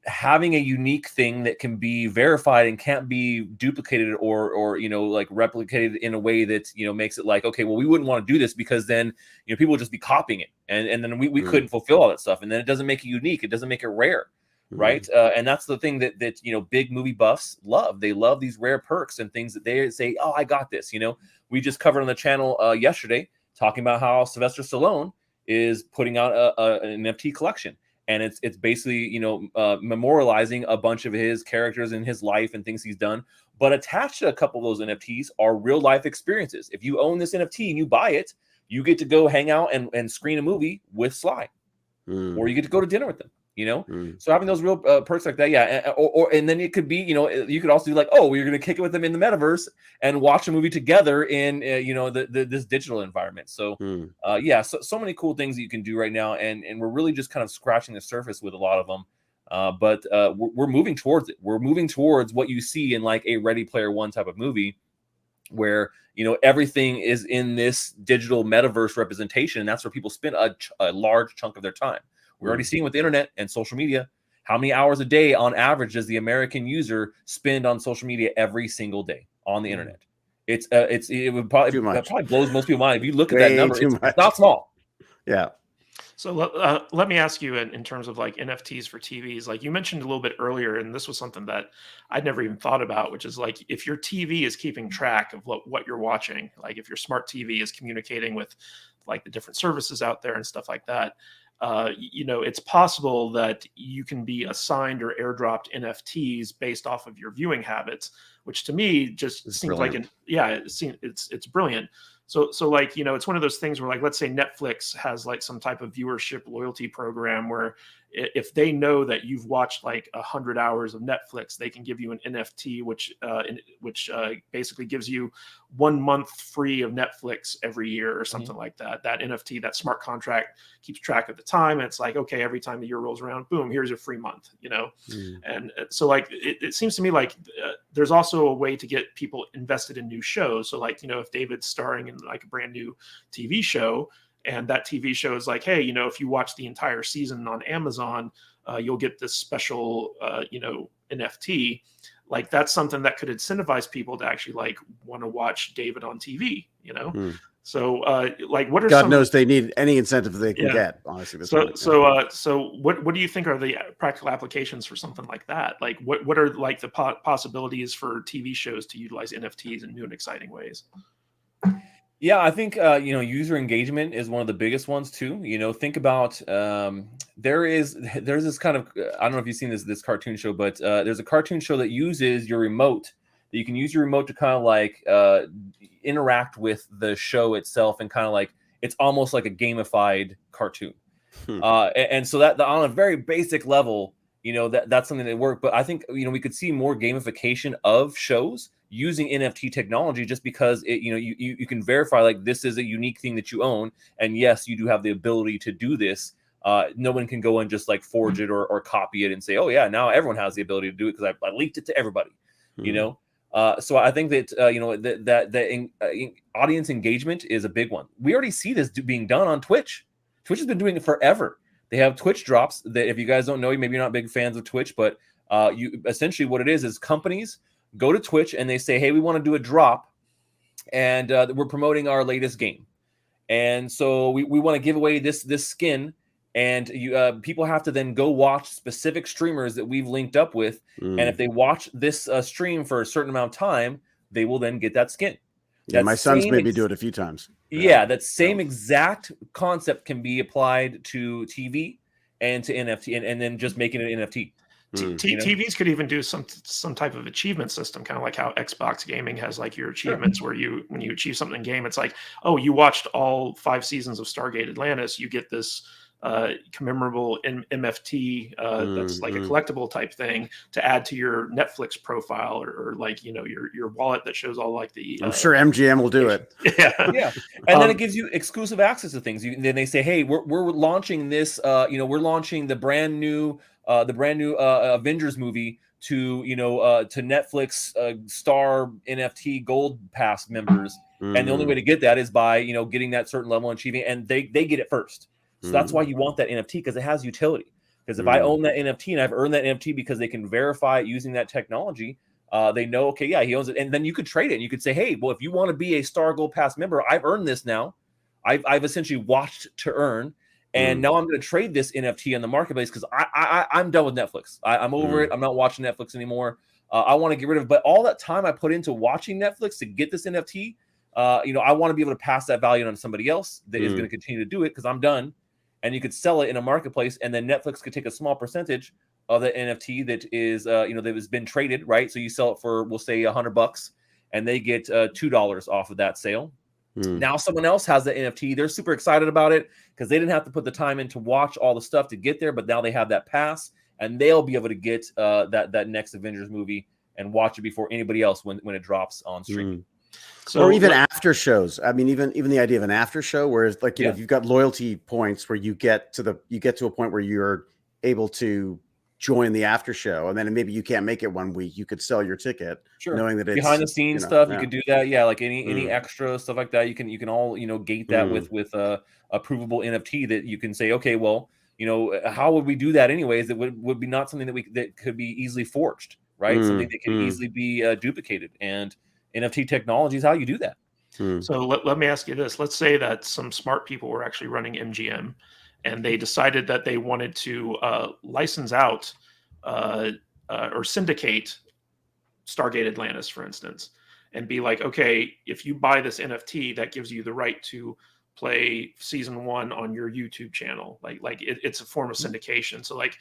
having a unique thing that can be verified and can't be duplicated or you know, like replicated in a way that, you know, makes it like, okay, well, we wouldn't want to do this because then, you know, people would just be copying it, and then we couldn't fulfill all that stuff, and then it doesn't make it unique, it doesn't make it rare. Right. And that's the thing that, you know, big movie buffs love. They love these rare perks and things that they say, oh, I got this. You know, we just covered on the channel yesterday talking about how Sylvester Stallone is putting out an NFT collection. And it's basically, you know, memorializing a bunch of his characters in his life and things he's done. But attached to a couple of those NFTs are real life experiences. If you own this NFT and you buy it, you get to go hang out and screen a movie with Sly, or you get to go to dinner with them. You know, so having those real perks like that, yeah, and then it could be, you know, you could also do like, oh, we're going to kick it with them in the metaverse and watch a movie together in, you know, this digital environment. So, yeah, so many cool things that you can do right now, and we're really just kind of scratching the surface with a lot of them. But we're moving towards it. We're moving towards what you see in like a Ready Player One type of movie, where, you know, everything is in this digital metaverse representation, and that's where people spend a large chunk of their time. We're already seeing with the internet and social media, how many hours a day on average does the American user spend on social media every single day on the internet? It would probably, that probably blows most people's mind. If you look at that number, it's not small. Yeah. So let me ask you in terms of like NFTs for TVs, like you mentioned a little bit earlier, and this was something that I'd never even thought about, which is like if your TV is keeping track of what you're watching, like if your smart TV is communicating with like the different services out there and stuff like that, you know, it's possible that you can be assigned or airdropped NFTs based off of your viewing habits, which to me just seems brilliant. It's brilliant. So like, you know, it's one of those things where like, let's say Netflix has like some type of viewership loyalty program where if they know that you've watched like 100 hours of Netflix, they can give you an NFT, which basically gives you 1 month free of Netflix every year or something like that. That NFT, that smart contract keeps track of the time. And it's like, okay, every time the year rolls around, boom, here's a free month, you know? And so like, it seems to me like there's also a way to get people invested in new shows. So like, you know, if David's starring in like a brand new TV show, and that TV show is like, hey, if you watch the entire season on Amazon, you'll get this special, NFT. Like that's something that could incentivize people to actually like want to watch David on TV. So like, what are God some? knows they need any incentive they can Yeah. get. Honestly, So what do you think are the practical applications for something like that? Like, what are like the possibilities for TV shows to utilize NFTs in new and exciting ways? Yeah, I think user engagement is one of the biggest ones too. Think about there's this kind of I don't know if you've seen this cartoon show, but there's a cartoon show that uses your remote. That you can use your remote to kind of like interact with the show itself, and kind of like it's almost like a gamified cartoon. And so that on a very basic level, that's something that worked. But I think we could see more gamification of shows using NFT technology, just because you can verify like this is a unique thing that you own, and yes, you do have the ability to do this. No one can go and just like forge it or copy it and say, oh yeah, now everyone has the ability to do it because I leaked it to everybody. So I think that that audience engagement is a big one. We already see this being done on Twitch. Twitch has been doing it forever. They have Twitch drops that, if you guys don't know, maybe you're not big fans of Twitch, but you essentially what it is companies go to Twitch and they say, hey, we want to do a drop, and we're promoting our latest game, and so we want to give away this skin, and people have to then go watch specific streamers that we've linked up with, and if they watch this stream for a certain amount of time, they will then get that skin. Yeah, my son's made me do it a few times. Yeah, that same exact concept can be applied to TV and to NFT, and then just making it an NFT. TVs could even do some type of achievement system, kind of like how Xbox gaming has like your achievements, where when you achieve something in game, it's like, oh, you watched all 5 seasons of Stargate Atlantis, you get this commemorable MFT that's like a collectible type thing to add to your Netflix profile, or like your wallet that shows all like the. I'm sure MGM will do it. Yeah, and then it gives you exclusive access to things. Then they say, hey, we're launching this. We're launching the brand new Avengers movie to to Netflix Star NFT Gold Pass members, and the only way to get that is by getting that certain level and achieving, and they get it first. So that's why you want that NFT, because it has utility. Because if I own that NFT and I've earned that NFT because they can verify it using that technology, they know, okay, yeah, he owns it. And then you could trade it. And you could say, hey, well, if you want to be a Star Gold Pass member, I've earned this now. I've essentially watched to earn. And now I'm going to trade this NFT on the marketplace because I'm done with Netflix. I'm over it. I'm not watching Netflix anymore. I want to get rid of it. But all that time I put into watching Netflix to get this NFT, I want to be able to pass that value on to somebody else that is going to continue to do it because I'm done. And you could sell it in a marketplace, and then Netflix could take a small percentage of the NFT that is, that has been traded, right? So you sell it for, we'll say, $100, and they get $2 off of that sale. Now someone else has the NFT. They're super excited about it because they didn't have to put the time in to watch all the stuff to get there, but now they have that pass, and they'll be able to get that next Avengers movie and watch it before anybody else when it drops on streaming. So, or even after shows. I mean, even the idea of an after show, whereas like you've got loyalty points where you get to a point where you're able to join the after show, and then maybe you can't make it one week, you could sell your ticket, knowing that it's behind the scenes stuff. You could do that, like any extra stuff like that. You can all gate that with a provable NFT that you can say, okay, well, how would we do that anyways? That would be not something that could be easily forged, right? Something that can easily be duplicated, and NFT technology is how you do that. So let me ask you this. Let's say that some smart people were actually running MGM, and they decided that they wanted to license out or syndicate Stargate Atlantis, for instance, and be like, okay, if you buy this NFT, that gives you the right to play season 1 on your YouTube channel. Like it's a form of syndication. So like,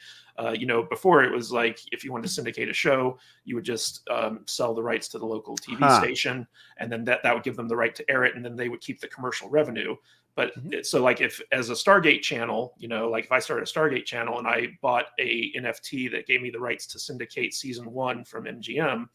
before it was like, if you wanted to syndicate a show, you would just sell the rights to the local TV station, and then that would give them the right to air it, and then they would keep the commercial revenue. But so like, if as a Stargate channel, like if I started a Stargate channel and I bought a NFT that gave me the rights to syndicate season 1 from MGM,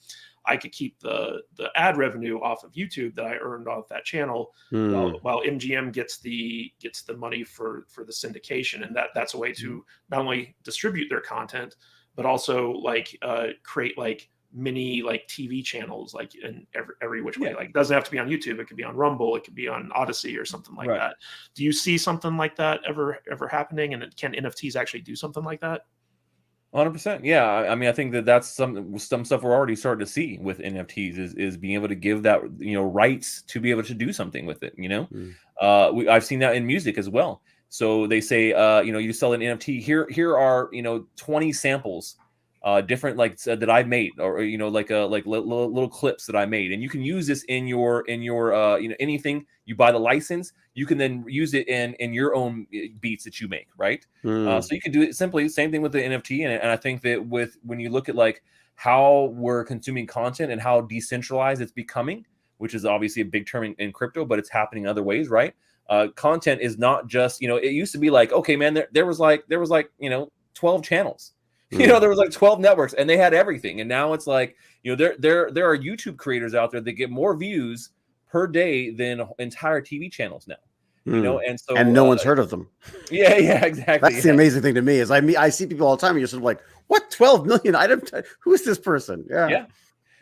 I could keep the ad revenue off of YouTube that I earned off that channel, while MGM gets the money for the syndication, and that's a way to not only distribute their content, but also like create like mini like TV channels, like in every which way. Like it doesn't have to be on YouTube. It could be on Rumble. It could be on Odyssey or something like that. Do you see something like that ever happening? And can NFTs actually do something like that? 100%. Yeah. I mean, I think that's some stuff we're already starting to see with NFTs is being able to give that, rights to be able to do something with it, I've seen that in music as well. So they say, you sell an NFT. Here are 20 samples, different that I've made, or little clips that I made, and you can use this in your anything. You buy the license, you can then use it in your own beats that you make, right? So you can do it simply. Same thing with the NFT, and I think that when you look at like how we're consuming content and how decentralized it's becoming, which is obviously a big term in crypto, but it's happening other ways, right? Content is not just, it used to be like, okay, man, there was like 12 channels, there was like 12 networks and they had everything. And now it's like, there are YouTube creators out there that get more views per day than entire TV channels now, and so, and no one's heard of them. Yeah, exactly. That's the amazing thing to me is I see people all the time and you're sort of like, what, 12 million? Who is this person? Yeah.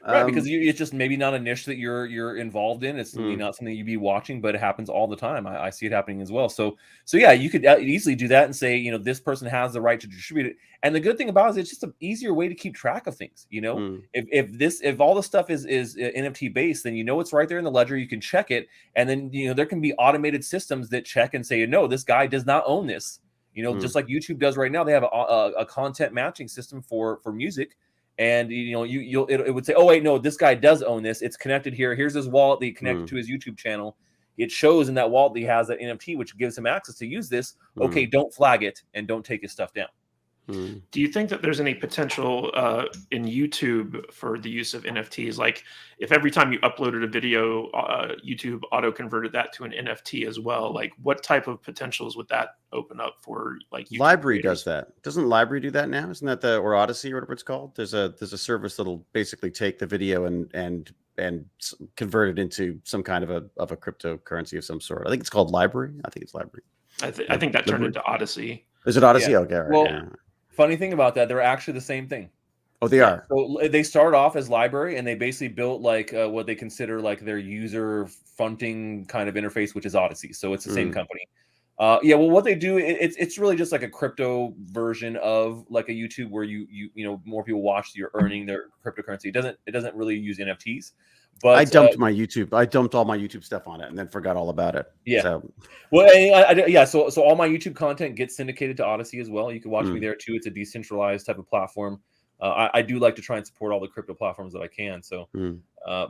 Right, because it's just maybe not a niche that you're involved in. It's not something you'd be watching, but it happens all the time. I see it happening as well. So yeah, you could easily do that and say, this person has the right to distribute it. And the good thing about it is it's just an easier way to keep track of things. If all the stuff is NFT based, then it's right there in the ledger. You can check it, and then there can be automated systems that check and say, no, this guy does not own this. Just like YouTube does right now, they have a content matching system for music. And it would say, oh wait, no, this guy does own this. It's connected here. Here's his wallet that he connected to his YouTube channel. It shows in that wallet that he has that NFT, which gives him access to use this. Okay, don't flag it and don't take his stuff down. Do you think that there's any potential in YouTube for the use of NFTs? Like if every time you uploaded a video, YouTube auto-converted that to an NFT as well, like what type of potentials would that open up for like YouTube Library creators? does that. Doesn't Library do that now? Isn't that or Odyssey or whatever it's called? There's a service that'll basically take the video and convert it into some kind of a cryptocurrency of some sort. I think it's called Library. I think it's Library. I think that turned into Odyssey. Is it Odyssey? Yeah. Okay. All right. Well, funny thing about that, they're actually the same thing. Oh, they are. So they started off as Library, and they basically built like what they consider like their user fronting kind of interface, which is Odyssey. So it's the same company. Well, what they do, it's really just like a crypto version of like a YouTube where you more people watch, you're earning their cryptocurrency. It doesn't really use NFTs. But I dumped my YouTube. I dumped all my YouTube stuff on it and then forgot all about it. Yeah. So. Well, so all my YouTube content gets syndicated to Odyssey as well. You can watch me there too. It's a decentralized type of platform. I do like to try and support all the crypto platforms that I can. So,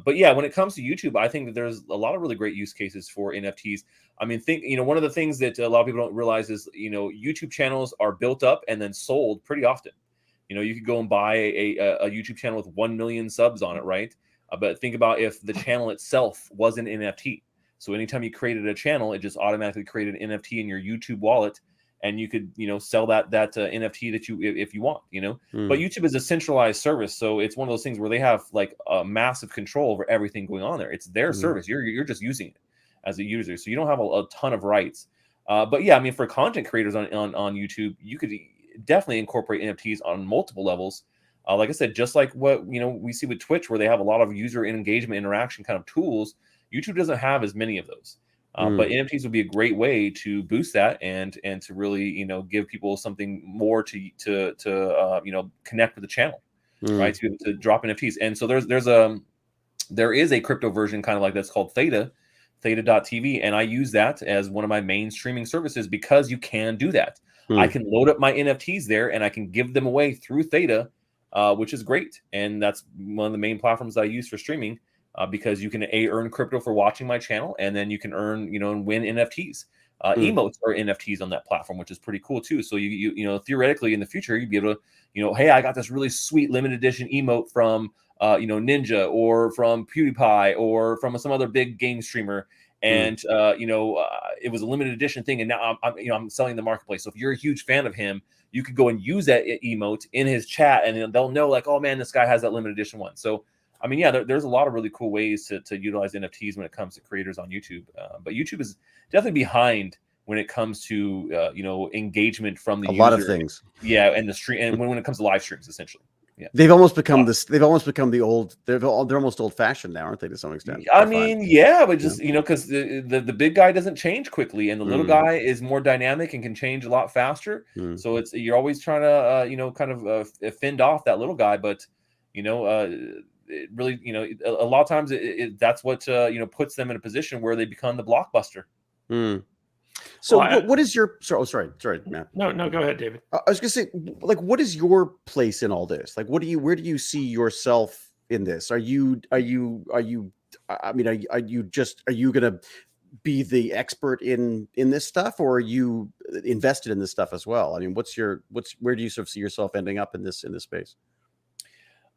but yeah, when it comes to YouTube, I think that there's a lot of really great use cases for NFTs. I mean, one of the things that a lot of people don't realize is, YouTube channels are built up and then sold pretty often. You could go and buy a YouTube channel with 1 million subs on it, right? But think about if the channel itself was an NFT. So anytime you created a channel, it just automatically created an NFT in your YouTube wallet, and you could, sell that NFT that if you want, But YouTube is a centralized service, so it's one of those things where they have like a massive control over everything going on there. It's their service. You're just using it as a user, so you don't have a ton of rights. But yeah, I mean, for content creators on YouTube, you could definitely incorporate NFTs on multiple levels. Like I said, just like what we see with Twitch, where they have a lot of user engagement interaction kind of tools, YouTube doesn't have as many of those. But NFTs would be a great way to boost that and to really give people something more to connect with the channel, right? To be able to drop NFTs. And so there is a crypto version kind of like that's called Theta.tv, and I use that as one of my main streaming services because you can do that. I can load up my NFTs there and I can give them away through Theta. Which is great, and that's one of the main platforms I use for streaming because you can earn crypto for watching my channel, and then you can earn and win NFTs. Emotes are NFTs on that platform, which is pretty cool too. So you theoretically in the future you'd be able to hey, I got this really sweet limited edition emote from Ninja or from PewDiePie or from some other big game streamer. And it was a limited edition thing, and now I'm selling the marketplace. So if you're a huge fan of him, you could go and use that emote in his chat, and they'll know like, oh man, this guy has that limited edition one. So I mean, yeah, there's a lot of really cool ways to utilize NFTs when it comes to creators on YouTube. But YouTube is definitely behind when it comes to engagement from the user. A lot of things. Yeah, and the stream, and when it comes to live streams, essentially. They've almost become this. They've almost become the old. They're almost old fashioned now, aren't they? To some extent. I mean, yeah, but just because the big guy doesn't change quickly, and the little guy is more dynamic and can change a lot faster. So you're always trying to kind of fend off that little guy, but it really a lot of times that's what puts them in a position where they become the blockbuster. So what is your sorry, Matt. No, go ahead, David. I was gonna say, like, what is your place in all this? Like, where do you see yourself in this? Are you I mean, are you gonna be the expert in this stuff, or are you invested in this stuff as well? I mean, where do you sort of see yourself ending up in this space?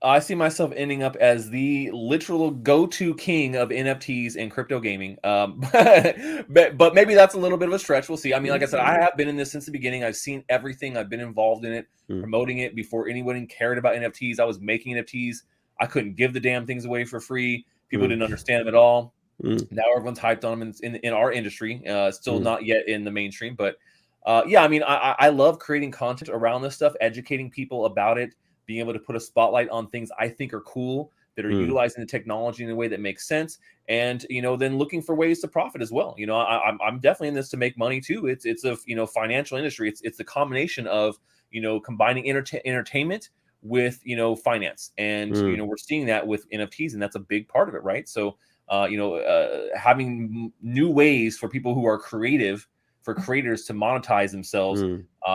I see myself ending up as the literal go-to king of NFTs and crypto gaming. But maybe that's a little bit of a stretch. We'll see. I mean, like I said, I have been in this since the beginning. I've seen everything. I've been involved in it, promoting it before anyone cared about NFTs. I was making NFTs. I couldn't give the damn things away for free. People didn't understand them at all. Now everyone's hyped on them in our industry. Still not yet in the mainstream. But yeah, I mean, I love creating content around this stuff, educating people about it, being able to put a spotlight on things I think are cool that are utilizing the technology in a way that makes sense, and then looking for ways to profit as well. I'm definitely in this to make money too. It's a financial industry. It's the combination of combining entertainment with finance, and we're seeing that with NFTs, and that's a big part of it, right? So having new ways for people who are creative, for creators to monetize themselves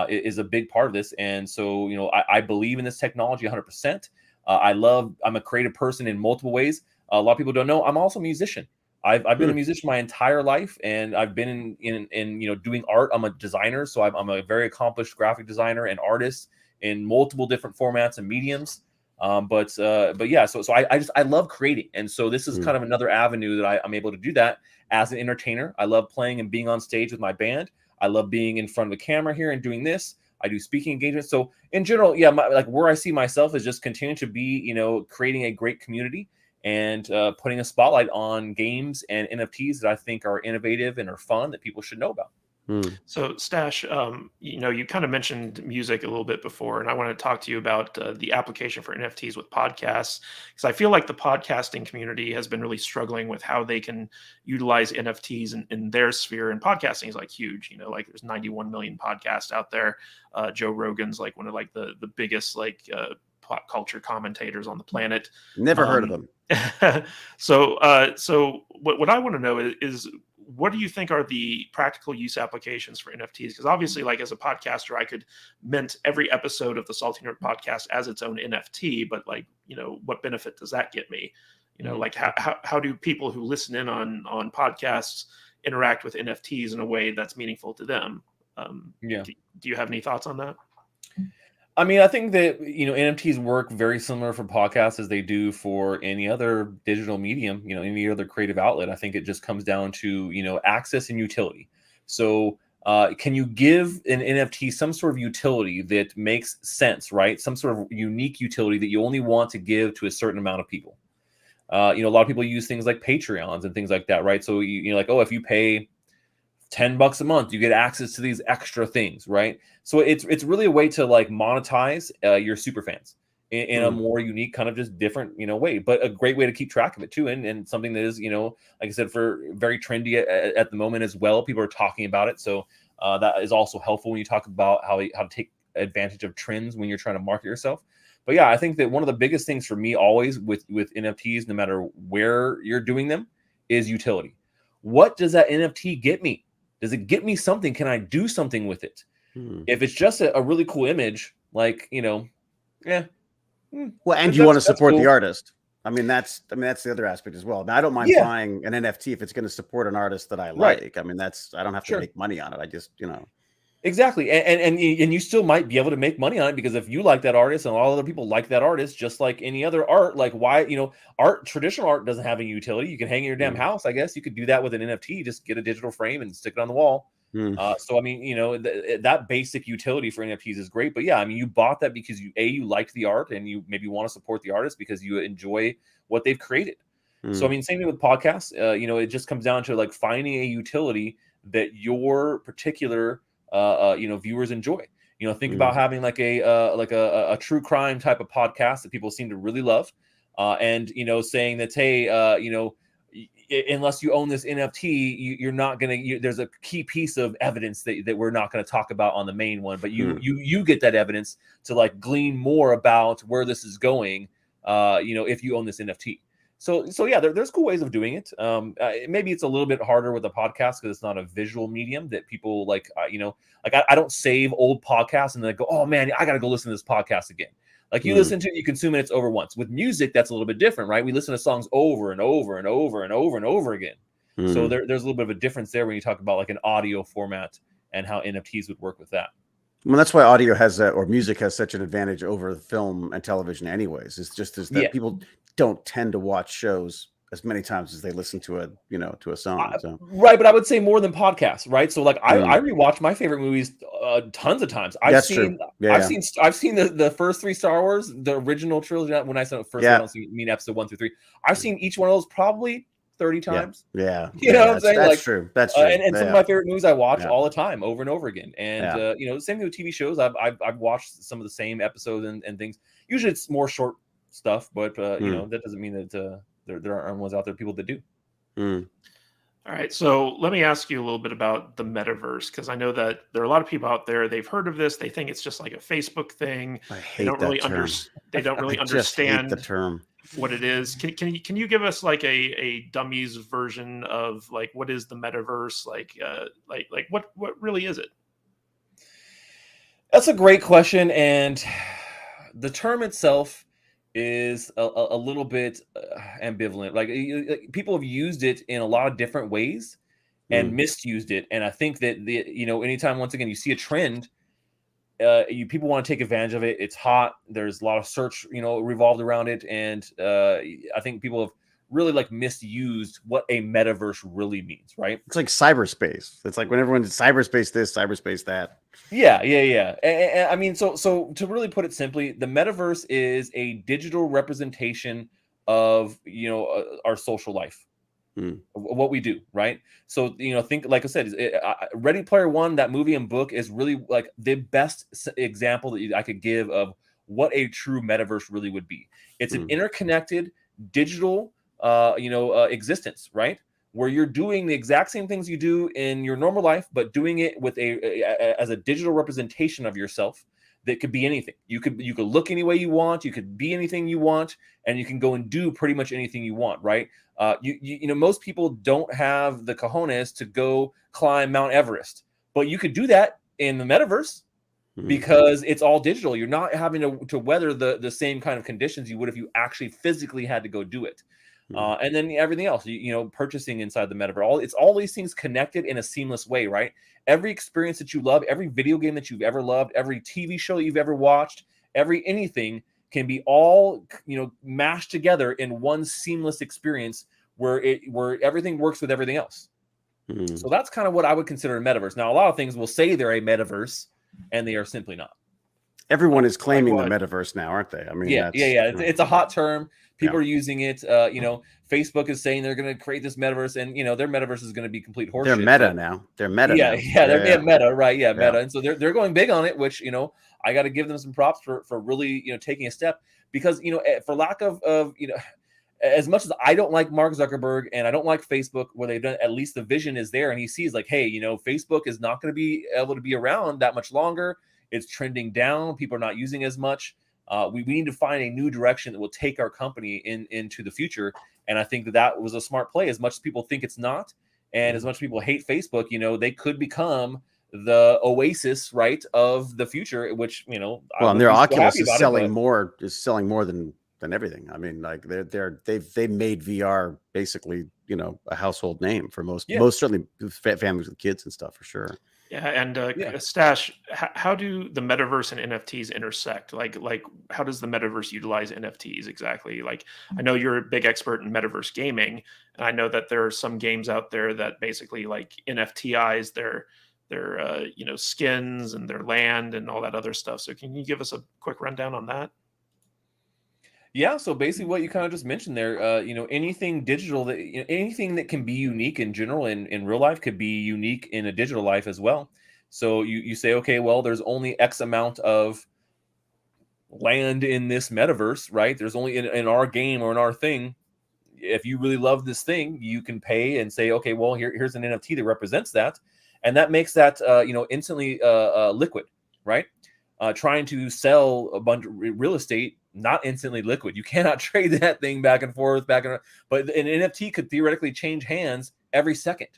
is a big part of this. And so, I believe in this technology 100%. I'm a creative person in multiple ways. A lot of people don't know I'm also a musician. I've been a musician my entire life, and I've been in doing art. I'm a designer, so I'm a very accomplished graphic designer and artist in multiple different formats and mediums. But yeah, so I love creating, and so this is kind of another avenue that I'm able to do that as an entertainer. I love playing and being on stage with my band. I love being in front of a camera here and doing this. I do speaking engagements. So in general, yeah, like where I see myself is just continuing to be, creating a great community and putting a spotlight on games and NFTs that I think are innovative and are fun that people should know about. So Stash, you kind of mentioned music a little bit before, and I want to talk to you about the application for NFTs with podcasts, because I feel like the podcasting community has been really struggling with how they can utilize NFTs in their sphere, and podcasting is like huge. Like there's 91 million podcasts out there. Joe Rogan's like one of like the biggest pop culture commentators on the planet. Never heard of them. So what I want to know is what do you think are the practical use applications for NFTs? Because obviously, like as a podcaster, I could mint every episode of the Salty Nerd podcast as its own NFT, but what benefit does that get me? Like how do people who listen in on podcasts interact with NFTs in a way that's meaningful to them? Do you have any thoughts on that? I mean, I think that, NFTs work very similar for podcasts as they do for any other digital medium, any other creative outlet. I think it just comes down to, access and utility. So can you give an NFT some sort of utility that makes sense, right? Some sort of unique utility that you only want to give to a certain amount of people. A lot of people use things like Patreons and things like that, right? So, if you pay $10 a month, you get access to these extra things, right? So it's really a way to like monetize your super fans in a more unique, kind of just different, way, but a great way to keep track of it too. And something that is, like I said, for very trendy at the moment as well. People are talking about it. So that is also helpful when you talk about how to take advantage of trends when you're trying to market yourself. But yeah, I think that one of the biggest things for me always with NFTs, no matter where you're doing them, is utility. What does that NFT get me? Does it get me something? Can I do something with it? If it's just a really cool image, like, Well, and you want to support the artist. I mean, that's the other aspect as well. Now, I don't mind buying an NFT if it's going to support an artist that I like. Right. I mean, I don't have to make money on it. I just, Exactly. And you still might be able to make money on it, because if you like that artist and all other people like that artist, just like any other art, like why, traditional art doesn't have any utility. You can hang in your damn house. I guess you could do that with an NFT, just get a digital frame and stick it on the wall. So, I mean, that basic utility for NFTs is great. But yeah, I mean, you bought that because you liked the art, and you maybe want to support the artist because you enjoy what they've created. So, I mean, same thing with podcasts. It just comes down to like finding a utility that your particular viewers enjoy. You know, think about having like a true crime type of podcast that people seem to really love, and you know, saying that, hey, you know, unless you own this NFT, you're not gonna. There's a key piece of evidence that we're not going to talk about on the main one, but you get that evidence to like glean more about where this is going. You know, if you own this NFT. So yeah, there's cool ways of doing it. Maybe it's a little bit harder with a podcast because it's not a visual medium that people like. You know, like I don't save old podcasts and then go, oh man, I got to go listen to this podcast again. Like you listen to it, you consume it, it's over once. With music, that's a little bit different, right? We listen to songs over and over and over and over and over again. So there's a little bit of a difference there when you talk about like an audio format and how NFTs would work with that. Well, that's why audio has or music has such an advantage over film and television anyways. It's just that people don't tend to watch shows as many times as they listen to a song. So. Right, but I would say more than podcasts, right? So like I rewatch my favorite movies tons of times. I've seen the first 3 Star Wars, the original trilogy. When I said first, I don't mean episode 1 through 3. I've seen each one of those probably 30 times. Yeah. You know what I'm saying? That's like, true. That's true. And some of my favorite movies I watch all the time, over and over again. And you know, same thing with TV shows. I've watched some of the same episodes and things. Usually it's more short stuff, but you know, that doesn't mean that there aren't ones out there, people that do. All right, so let me ask you a little bit about the metaverse, because I know that there are a lot of people out there, they've heard of this, they think it's just like a Facebook thing. I hate they don't really term. They don't really I just understand hate the term. what it is. Can you give us like a dummies version of like what is the metaverse? Like what really is it? That's a great question, and the term itself is a little bit ambivalent. Like people have used it in a lot of different ways and misused it. And I think that you know, anytime once again you see a trend, people want to take advantage of it. It's hot. There's a lot of search, you know, revolved around it, and I think people have really like misused what a metaverse really means, right? It's like cyberspace. It's like when everyone's cyberspace this, cyberspace that. Yeah. And I mean, so to really put it simply, the metaverse is a digital representation of, you know, our social life, what we do, right? So, you know, think, like I said, Ready Player One, that movie and book is really like the best example that I could give of what a true metaverse really would be. It's an interconnected digital existence, right? Where you're doing the exact same things you do in your normal life, but doing it with as a digital representation of yourself that could be anything. You could look any way you want, you could be anything you want, and you can go and do pretty much anything you want, right? You know, most people don't have the cojones to go climb Mount Everest, but you could do that in the metaverse because it's all digital. You're not having to weather the same kind of conditions you would if you actually physically had to go do it. And then everything else, you know, purchasing inside the metaverse, it's all these things connected in a seamless way, right? Every experience that you love, every video game that you've ever loved, every TV show you've ever watched, anything can be all, you know, mashed together in one seamless experience where everything works with everything else. So that's kind of what I would consider a metaverse. Now, a lot of things will say they're a metaverse, and they are simply not. Everyone is claiming the metaverse now, aren't they? I mean, It's a hot term. People are using it. You know, Facebook is saying they're going to create this metaverse, and you know, their metaverse is going to be complete horseshit. They're meta now. They're meta. They're meta, right? Yeah, meta. And so they're going big on it, which, you know, I got to give them some props for really, you know, taking a step, because, you know, for lack of you know, as much as I don't like Mark Zuckerberg and I don't like Facebook, where they've done, at least the vision is there, and he sees like, hey, you know, Facebook is not going to be able to be around that much longer. It's trending down. People are not using as much. We need to find a new direction that will take our company into the future. And I think that was a smart play. As much as people think it's not, and as much as people hate Facebook, you know, they could become the oasis, right, of the future. Which, you know, well, and their Oculus is selling more than everything. I mean, like they've made VR basically, you know, a household name for most certainly families with kids and stuff, for sure. Yeah, and Stash, how do the metaverse and NFTs intersect? Like how does the metaverse utilize NFTs exactly? Like, I know you're a big expert in metaverse gaming, and I know that there are some games out there that basically like NFTize their you know, skins and their land and all that other stuff. So can you give us a quick rundown on that? Yeah, so basically what you kind of just mentioned there, you know, anything digital, that, you know, anything that can be unique in general in real life could be unique in a digital life as well. So you say, okay, well, there's only X amount of land in this metaverse, right? There's only in our game or in our thing. If you really love this thing, you can pay and say, okay, well, here's an NFT that represents that. And that makes that, instantly liquid, right? Trying to sell a bunch of real estate, not instantly liquid. You cannot trade that thing back and forth, but an NFT could theoretically change hands every second.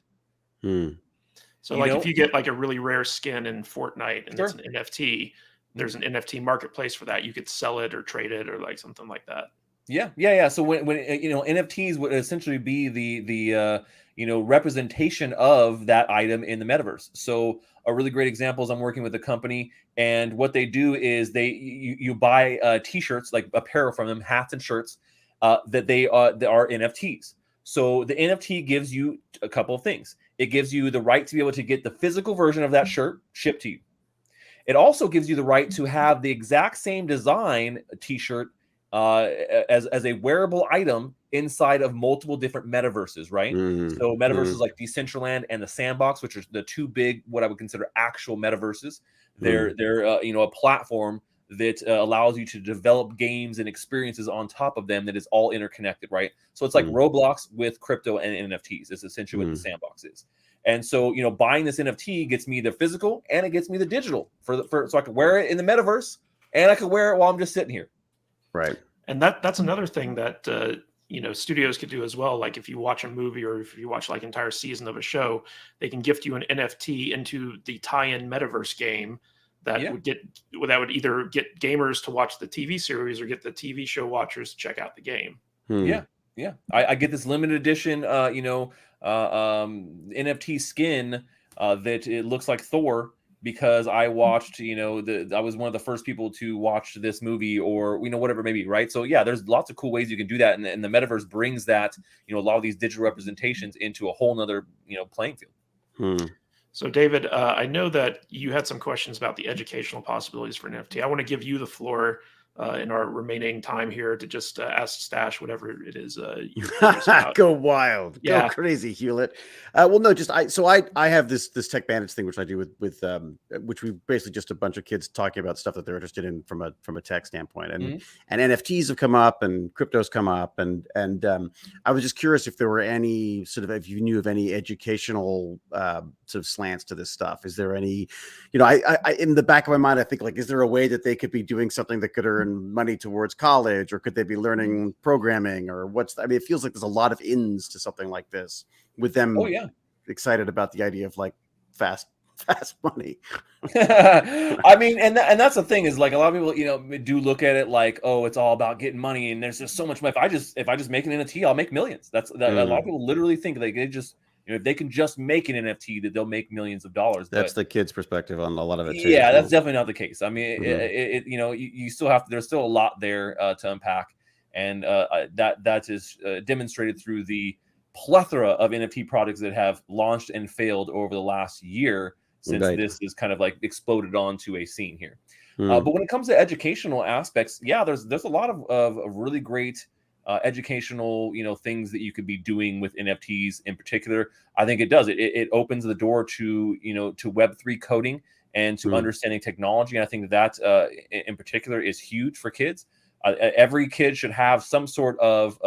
So like if you get like a really rare skin in Fortnite and it's an NFT, there's an NFT marketplace for that. You could sell it or trade it or like something like that. Yeah. So when NFTs would essentially be the representation of that item in the metaverse. So a really great example is I'm working with a company, and what they do is you buy t-shirts, like apparel from them, hats and shirts that are NFTs. So the NFT gives you a couple of things. It gives you the right to be able to get the physical version of that shirt shipped to you. It also gives you the right to have the exact same design t-shirt as a wearable item inside of multiple different metaverses, right? So metaverses like Decentralized and the Sandbox, which are the two big, what I would consider actual metaverses. They're a platform that allows you to develop games and experiences on top of them that is all interconnected, right? So it's like Roblox with crypto and NFTs. It's essentially what the Sandbox is. And so, buying this NFT gets me the physical and it gets me the digital so I can wear it in the metaverse and I can wear it while I'm just sitting here. Right. And that's another thing that studios could do as well. Like if you watch a movie or if you watch like entire season of a show, they can gift you an NFT into the tie-in metaverse game that would either get gamers to watch the TV series or get the TV show watchers to check out the game. Yeah. I get this limited edition, NFT skin that it looks like Thor, because I watched, I was one of the first people to watch this movie, or whatever it may be, right? So yeah, there's lots of cool ways you can do that, and the metaverse brings that, a lot of these digital representations into a whole nother, playing field. So David, I know that you had some questions about the educational possibilities for an NFT. I want to give you the floor in our remaining time here to just ask Stash whatever it is you're curious about. Go wild, go crazy, Hewlett. Well, no, just I have this Tech Bandits thing, which I do with which we basically just a bunch of kids talking about stuff that they're interested in from a tech standpoint, and NFTs have come up and cryptos come up, and I was just curious if there were any if you knew of any educational sort of slants to this stuff. Is there any, I in the back of my mind, I think, like, is there a way that they could be doing something that could earn money towards college, or could they be learning programming, or it feels like there's a lot of ins to something like this with them excited about the idea of like fast money. I mean, and that's the thing, is like a lot of people, do look at it like, oh, it's all about getting money and there's just so much money. If I just make an NFT, I'll make millions. A lot of people literally think like they just, if they can just make an NFT, that they'll make millions of dollars. That's the kid's perspective on a lot of it too. Yeah, that's definitely not the case. I mean, you still have there's still a lot there to unpack, and that is demonstrated through the plethora of NFT products that have launched and failed over the last year since this is kind of like exploded onto a scene here. But when it comes to educational aspects, there's a lot of really great educational, things that you could be doing with NFTs in particular. I think it does. It opens the door to, to Web3 coding and to understanding technology. And I think that in particular is huge for kids. Every kid should have some sort of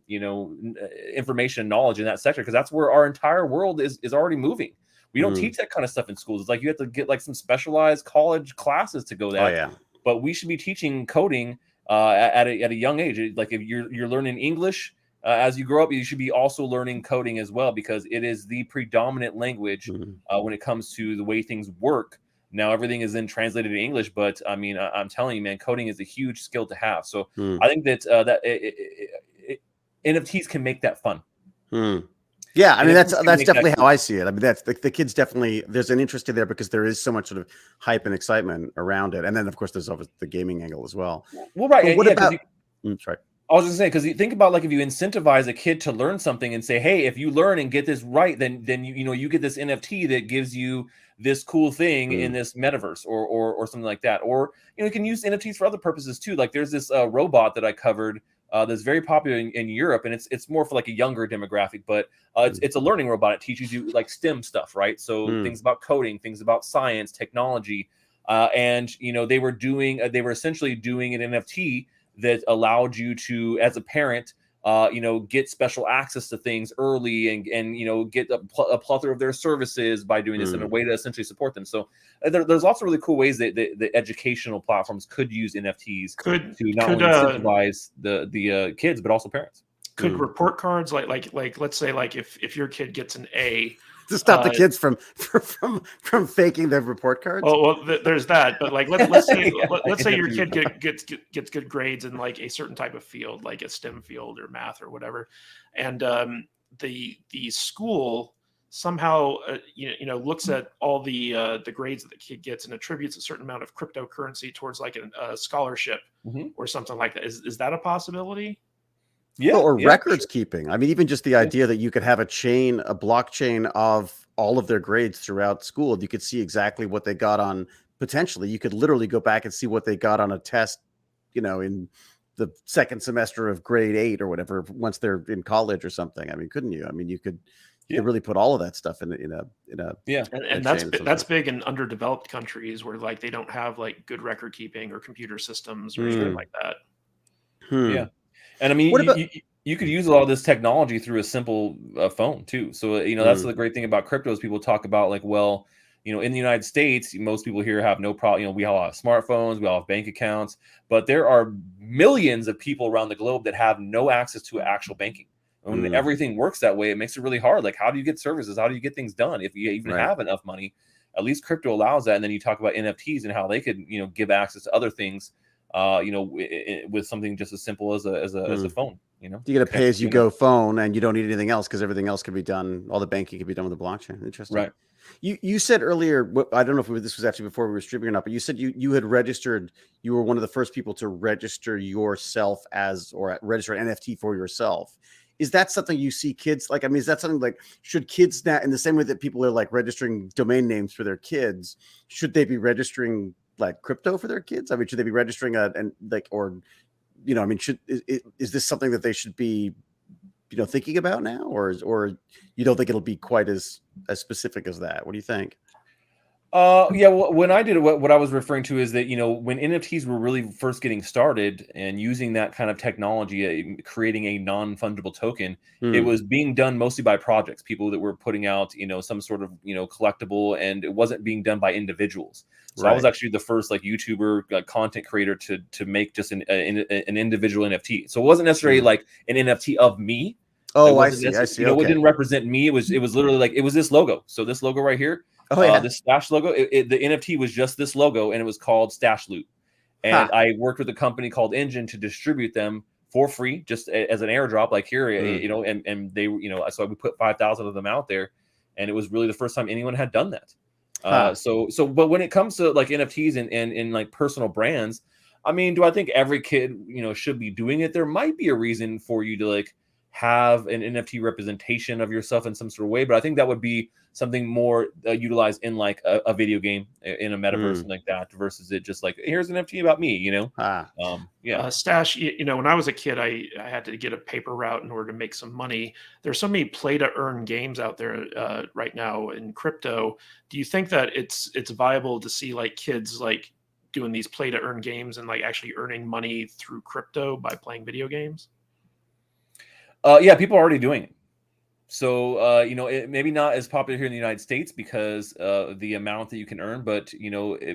information and knowledge in that sector, because that's where our entire world is already moving. We don't teach that kind of stuff in schools. It's like you have to get like some specialized college classes to go that. Oh, yeah. But we should be teaching coding at a young age. Like if you're learning English as you grow up, you should be also learning coding as well, because it is the predominant language when it comes to the way things work. Now everything is then translated to English, but I mean, I'm telling you, man, coding is a huge skill to have. So I think that NFTs can make that fun. Yeah, I mean, that's definitely how I see it. I mean, that's the kids definitely, there's an interest in there because there is so much sort of hype and excitement around it. And then, of course, there's always the gaming angle as well. Well, right. But what about... sorry. I was just saying, because you think about like if you incentivize a kid to learn something and say, hey, if you learn and get this right, then you get this NFT that gives you this cool thing in this metaverse or something like that. Or you can use NFTs for other purposes too. Like there's this robot that I covered that's very popular in Europe, and it's more for like a younger demographic, but it's a learning robot. It teaches you like STEM stuff, right? So things about coding, things about science, technology, and they were essentially doing an NFT that allowed you to, as a parent, get special access to things early and get a plethora of their services by doing this in a way to essentially support them. So there's lots of really cool ways that the educational platforms could use NFTs to not only incentivize the kids but also parents. Could report cards like let's say like if your kid gets an A, to stop the kids from faking their report cards. Well, there's that, but like let's say your kid gets good grades in like a certain type of field, like a STEM field or math or whatever, and the school somehow looks at all the grades that the kid gets and attributes a certain amount of cryptocurrency towards like a scholarship or something like that. Is that a possibility? Yeah, or records keeping. I mean, even just the idea that you could have a blockchain of all of their grades throughout school. You could see exactly what they got on. Potentially, you could literally go back and see what they got on a test, in the second semester of grade 8 or whatever, once they're in college or something. I mean, couldn't you? I mean, you could really put all of that stuff in a and that's big in underdeveloped countries where like they don't have like good record keeping or computer systems or anything like that. Yeah. And I mean, you could use a lot of this technology through a simple phone too. So, that's the great thing about crypto is people talk about like, well, in the United States, most people here have no problem. We all have smartphones, we all have bank accounts, but there are millions of people around the globe that have no access to actual banking. When everything works that way, it makes it really hard. Like, how do you get services? How do you get things done? If you even have enough money, at least crypto allows that. And then you talk about NFTs and how they could, give access to other things. With something just as simple as a phone, you get a pay-as-you-go phone, and you don't need anything else because everything else can be done. All the banking can be done with the blockchain. Interesting, right? You said earlier, I don't know if this was actually before we were streaming or not, but you said you had registered. You were one of the first people to register yourself or register an NFT for yourself. Is that something you see kids like? I mean, is that something like should kids now, in the same way that people are like registering domain names for their kids, should they be registering like crypto for their kids? I mean, should they be registering is this something that they should be, thinking about now, or you don't think it'll be quite as specific as that? What do you think? When I did it, what I was referring to is that, when NFTs were really first getting started and using that kind of technology, creating a non-fungible token, it was being done mostly by projects, people that were putting out, some sort of, collectible, and it wasn't being done by individuals. So I was actually the first like YouTuber content creator to make just an individual NFT. So it wasn't necessarily like an NFT of me. Oh, I see. It didn't represent me. It was literally like, it was this logo. So this logo right here. This Stash logo, the NFT was just this logo, and it was called Stash Loot. And I worked with a company called Engine to distribute them for free, just as an airdrop, like here, and they, so we put 5,000 of them out there, and it was really the first time anyone had done that. But when it comes to like NFTs and like personal brands, I mean, do I think every kid, should be doing it? There might be a reason for you to like have an NFT representation of yourself in some sort of way, but I think that would be something more utilized in like a video game, in a metaverse, something like that, versus it just like, here's an NFT about me, Stash, when I was a kid, I had to get a paper route in order to make some money. There's so many play to earn games out there right now in crypto. Do you think that it's viable to see like kids like doing these play to earn games and like actually earning money through crypto by playing video games? People are already doing it. So, it maybe not as popular here in the United States because the amount that you can earn, but,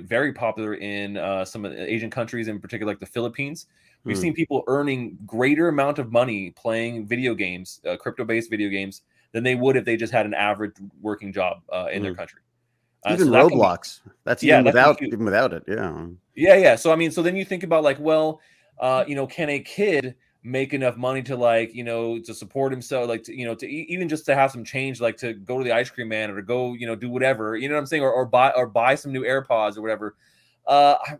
very popular in some of the Asian countries, in particular, like the Philippines. We've seen people earning greater amount of money playing video games, crypto-based video games, than they would if they just had an average working job in their country. Even so Roblox. That's even without it. Yeah. Yeah. So, I mean, so then you think about like, well, can a kid make enough money to like, to support himself, like to, even just to have some change, like to go to the ice cream man or to go, do whatever, you know what I'm saying? Or buy some new AirPods or whatever.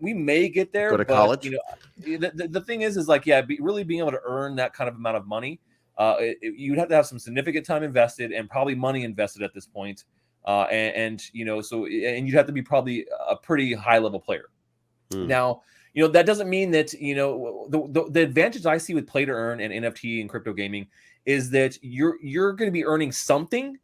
We may get there. Go to college. The thing is like, really being able to earn that kind of amount of money, you'd have to have some significant time invested and probably money invested at this point. And you'd have to be probably a pretty high level player. Now, you know, that doesn't mean that, you know, the advantage I see with play to earn and NFT and crypto gaming is that you're going to be earning something,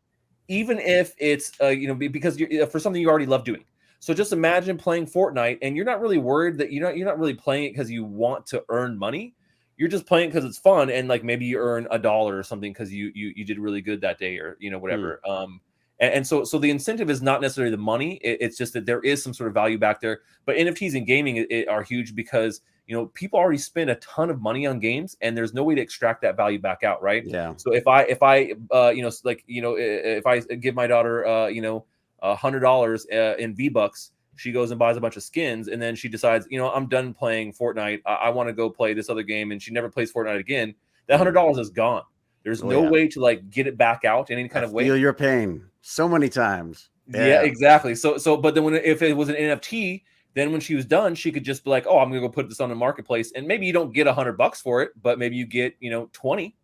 even if it's you know, because you're for something you already love doing. So just imagine playing Fortnite and you're not really worried that you're not really playing it because you want to earn money. You're just playing because it's fun, and like maybe you earn $1 or something because you did really good that day, or you know, whatever. And so the incentive is not necessarily the money. It's just that there is some sort of value back there. But NFTs and gaming are huge because, you know, people already spend a ton of money on games, and there's no way to extract that value back out, right? Yeah. So if I you know, like, you know, if I give my daughter you know, $100 in V-Bucks, she goes and buys a bunch of skins, and then she decides, you know, I'm done playing Fortnite. I want to go play this other game, and she never plays Fortnite again. That $100 is gone. There's no way to like get it back out in any kind of way. Feel your pain so many times. Yeah, exactly. So, but then if it was an NFT, then when she was done, she could just be like, oh, I'm gonna go put this on the marketplace, and maybe you don't get $100 for it, but maybe you get, you know, 20.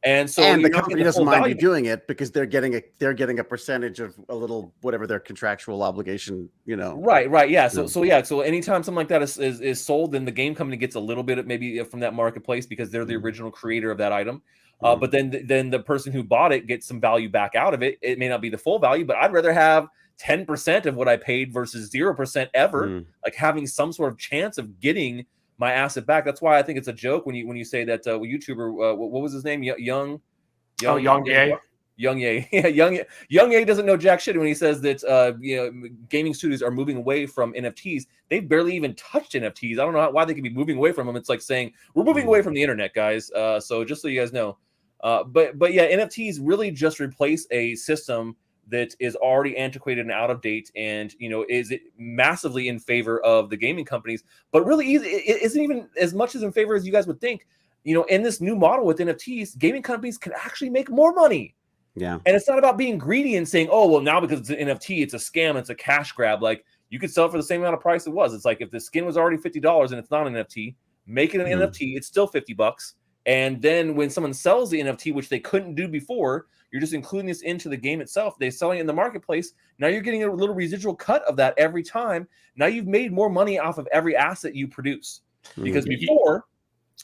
And so the company doesn't mind you doing it because they're getting a percentage of a little whatever their contractual obligation, you know. Right, yeah. So anytime something like that is sold, then the game company gets a little bit of maybe from that marketplace because they're the original creator of that item. But then the person who bought it gets some value back out of it. It may not be the full value, but I'd rather have 10% of what I paid versus 0% ever, like having some sort of chance of getting my asset back. That's why I think it's a joke when you say that YouTuber, what was his name? Young Ye. Young Ye. Yeah, Young Ye doesn't know jack shit when he says that you know, gaming studios are moving away from NFTs. They've barely even touched NFTs. I don't know why they could be moving away from them. It's like saying we're moving away from the internet, guys. So just so you guys know. But yeah, NFTs really just replace a system that is already antiquated and out of date, and you know, is it massively in favor of the gaming companies, but really it isn't even as much as in favor as you guys would think. You know, in this new model with NFTs, gaming companies can actually make more money. Yeah. And it's not about being greedy and saying, oh, well, now because it's an NFT, it's a scam, it's a cash grab. Like, you could sell it for the same amount of price it was. It's like if the skin was already $50 and it's not an NFT, make it an NFT, it's still $50. And then when someone sells the NFT, which they couldn't do before, you're just including this into the game itself. They're selling it in the marketplace. Now you're getting a little residual cut of that every time. Now you've made more money off of every asset you produce. Because before,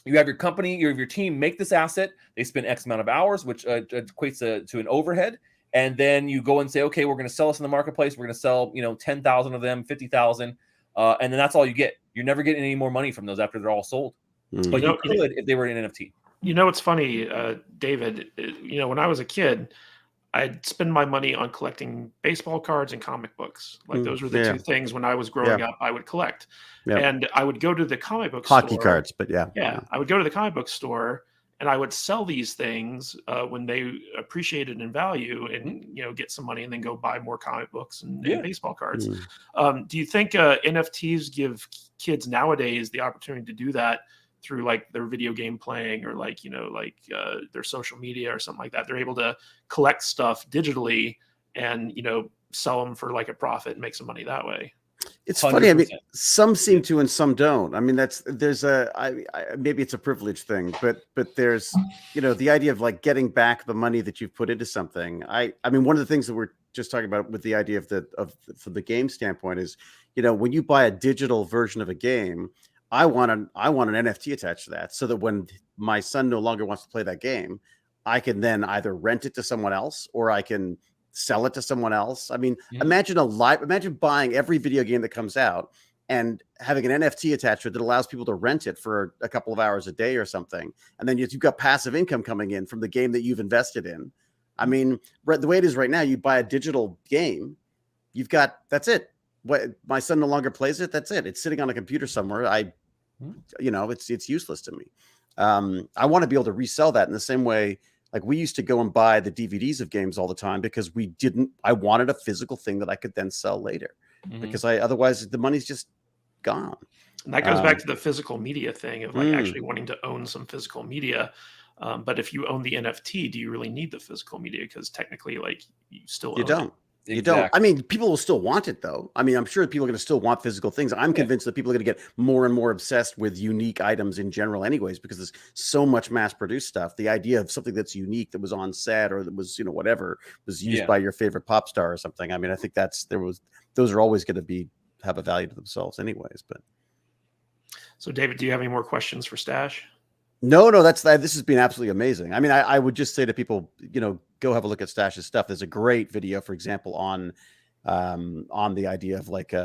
you have your company, you have your team make this asset. They spend X amount of hours, which equates to an overhead. And then you go and say, okay, we're going to sell this in the marketplace. We're going to sell, you know, 10,000 of them, 50,000. And then that's all you get. You're never getting any more money from those after they're all sold. But you could if they were an NFT. You know, it's funny, David, you know, when I was a kid, I'd spend my money on collecting baseball cards and comic books. Like those were the two things when I was growing up I would collect. And I would go to the comic book store. Hockey cards, but yeah. I would go to the comic book store and I would sell these things when they appreciated in value, and you know, get some money and then go buy more comic books and baseball cards. Do you think NFTs give kids nowadays the opportunity to do that through like their video game playing, or like, you know, like their social media or something like that? They're able to collect stuff digitally and, you know, sell them for like a profit and make some money that way. It's 100%. Funny. I mean, some seem to and some don't. I mean, maybe it's a privilege thing, but there's, you know, the idea of like getting back the money that you've put into something. I mean, one of the things that we're just talking about with the idea from the game standpoint is, you know, when you buy a digital version of a game, I want an NFT attached to that, so that when my son no longer wants to play that game, I can then either rent it to someone else or I can sell it to someone else. I mean, imagine buying every video game that comes out and having an NFT attached to it that allows people to rent it for a couple of hours a day or something. And then you've got passive income coming in from the game that you've invested in. I mean, the way it is right now, you buy a digital game, that's it. What, my son no longer plays it. That's it. It's sitting on a computer somewhere. You know, it's useless to me. I want to be able to resell that in the same way. Like, we used to go and buy the DVDs of games all the time because I wanted a physical thing that I could then sell later, because otherwise the money's just gone. And that goes back to the physical media thing of like actually wanting to own some physical media. But if you own the NFT, do you really need the physical media? Because technically, like, you still own don't. it. You don't. I mean, people will still want it, though. I mean, I'm sure people are going to still want physical things. I'm convinced that people are going to get more and more obsessed with unique items in general anyways, because there's so much mass-produced stuff. The idea of something that's unique, that was on set, or that was, you know, whatever, was used by your favorite pop star or something. I mean, I think those are always going to have a value to themselves anyways. But So, David, do you have any more questions for Stash? No, this has been absolutely amazing. I mean, I would just say to people, go have a look at Stash's stuff. There's a great video, for example, on the idea of like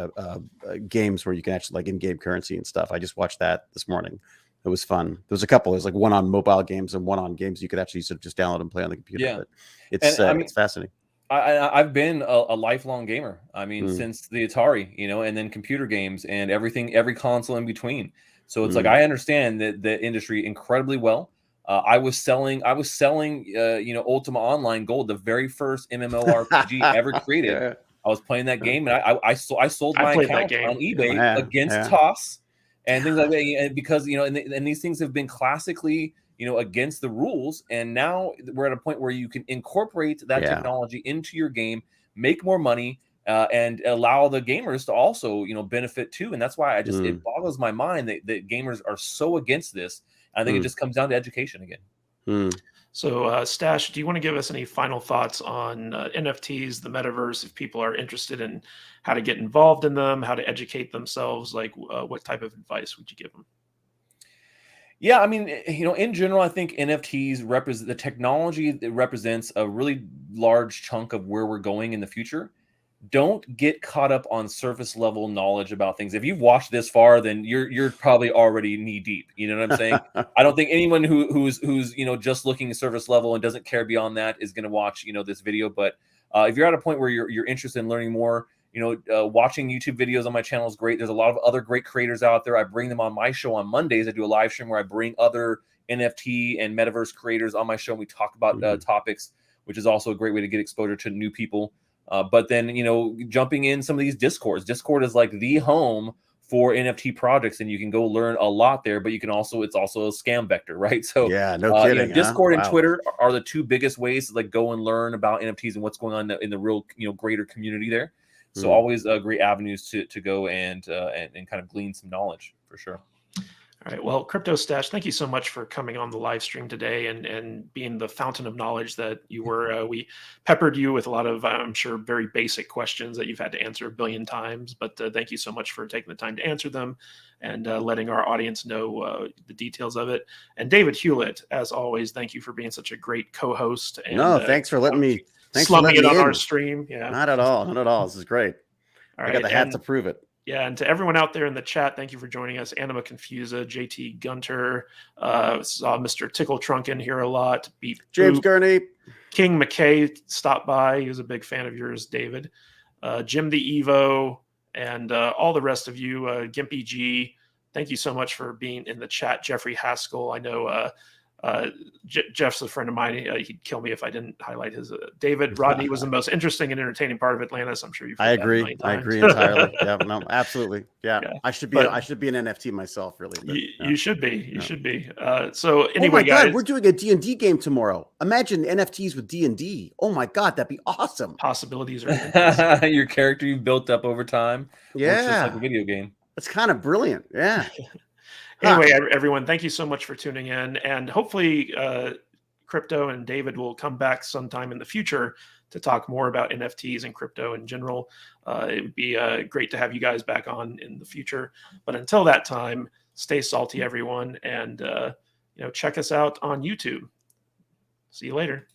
games where you can actually like in-game currency and stuff. I just watched that this morning. It was fun. There was a couple. There's like one on mobile games and one on games you could actually sort of just download and play on the computer. Yeah. But it's it's fascinating. I've been a lifelong gamer. I mean, since the Atari, and then computer games and every console in between. So it's like I understand the industry incredibly well. I was selling, Ultima Online Gold, the very first MMORPG ever created. Yeah. I was playing that game, and I sold my account on eBay against TOS and things like that. And because and these things have been classically against the rules, and now we're at a point where you can incorporate that technology into your game, make more money. And allow the gamers to also, benefit too. And that's why it boggles my mind that gamers are so against this. I think it just comes down to education again. So, Stash, do you want to give us any final thoughts on NFTs, the metaverse, if people are interested in how to get involved in them, how to educate themselves? Like, what type of advice would you give them? Yeah, I mean, in general, I think NFTs represent the technology that represents a really large chunk of where we're going in the future. Don't get caught up on surface level knowledge about things. If you've watched this far, then you're probably already knee deep. You know what I'm saying? I don't think anyone who's just looking at surface level and doesn't care beyond that is going to watch this video. But if you're at a point where you're interested in learning more, watching YouTube videos on my channel is great. There's a lot of other great creators out there. I bring them on my show on Mondays. I do a live stream where I bring other NFT and metaverse creators on my show, and we talk about topics, which is also a great way to get exposure to new people. But then, jumping in some of these Discords. Discord is like the home for NFT projects, and you can go learn a lot there. But it's also a scam vector, right? So yeah, no kidding. Discord and Twitter are the two biggest ways to like go and learn about NFTs and what's going on in the real greater community there. So always great avenues to go and kind of glean some knowledge for sure. All right. Well, Cryptostache, thank you so much for coming on the live stream today and being the fountain of knowledge that you were. We peppered you with a lot of, I'm sure, very basic questions that you've had to answer a billion times. But thank you so much for taking the time to answer them and letting our audience know the details of it. And David Hewlett, as always, thank you for being such a great co-host. And, no, thanks for letting me. Thanks slumming it on our stream. Yeah, not at all. Not at all. This is great. All right. I got the hat to prove it. Yeah, and to everyone out there in the chat, thank you for joining us. Anima Confusa, JT Gunter, saw Mr. Tickle Trunkin here a lot. Beat James Boop. Gurney. King McKay stopped by. He was a big fan of yours, David. Jim the Evo, and all the rest of you. Gimpy G, thank you so much for being in the chat. Jeffrey Haskell, I know Jeff's a friend of mine. He'd kill me if I didn't highlight his. David Rodney was the most interesting and entertaining part of Atlantis. I'm sure you've. I agree. I agree entirely. Yeah, no, absolutely. Yeah, I should be. I should be an NFT myself, really. But, you should be. You should be. So anyway, guys, God, we're doing a D&D game tomorrow. Imagine NFTs with D&D. Oh my God, that'd be awesome. Possibilities are your character you've built up over time. Yeah, it's just like a video game. That's kind of brilliant. Yeah. Anyway, everyone, thank you so much for tuning in. And hopefully Crypto and David will come back sometime in the future to talk more about NFTs and crypto in general. It would be great to have you guys back on in the future. But until that time, stay salty, everyone. And check us out on YouTube. See you later.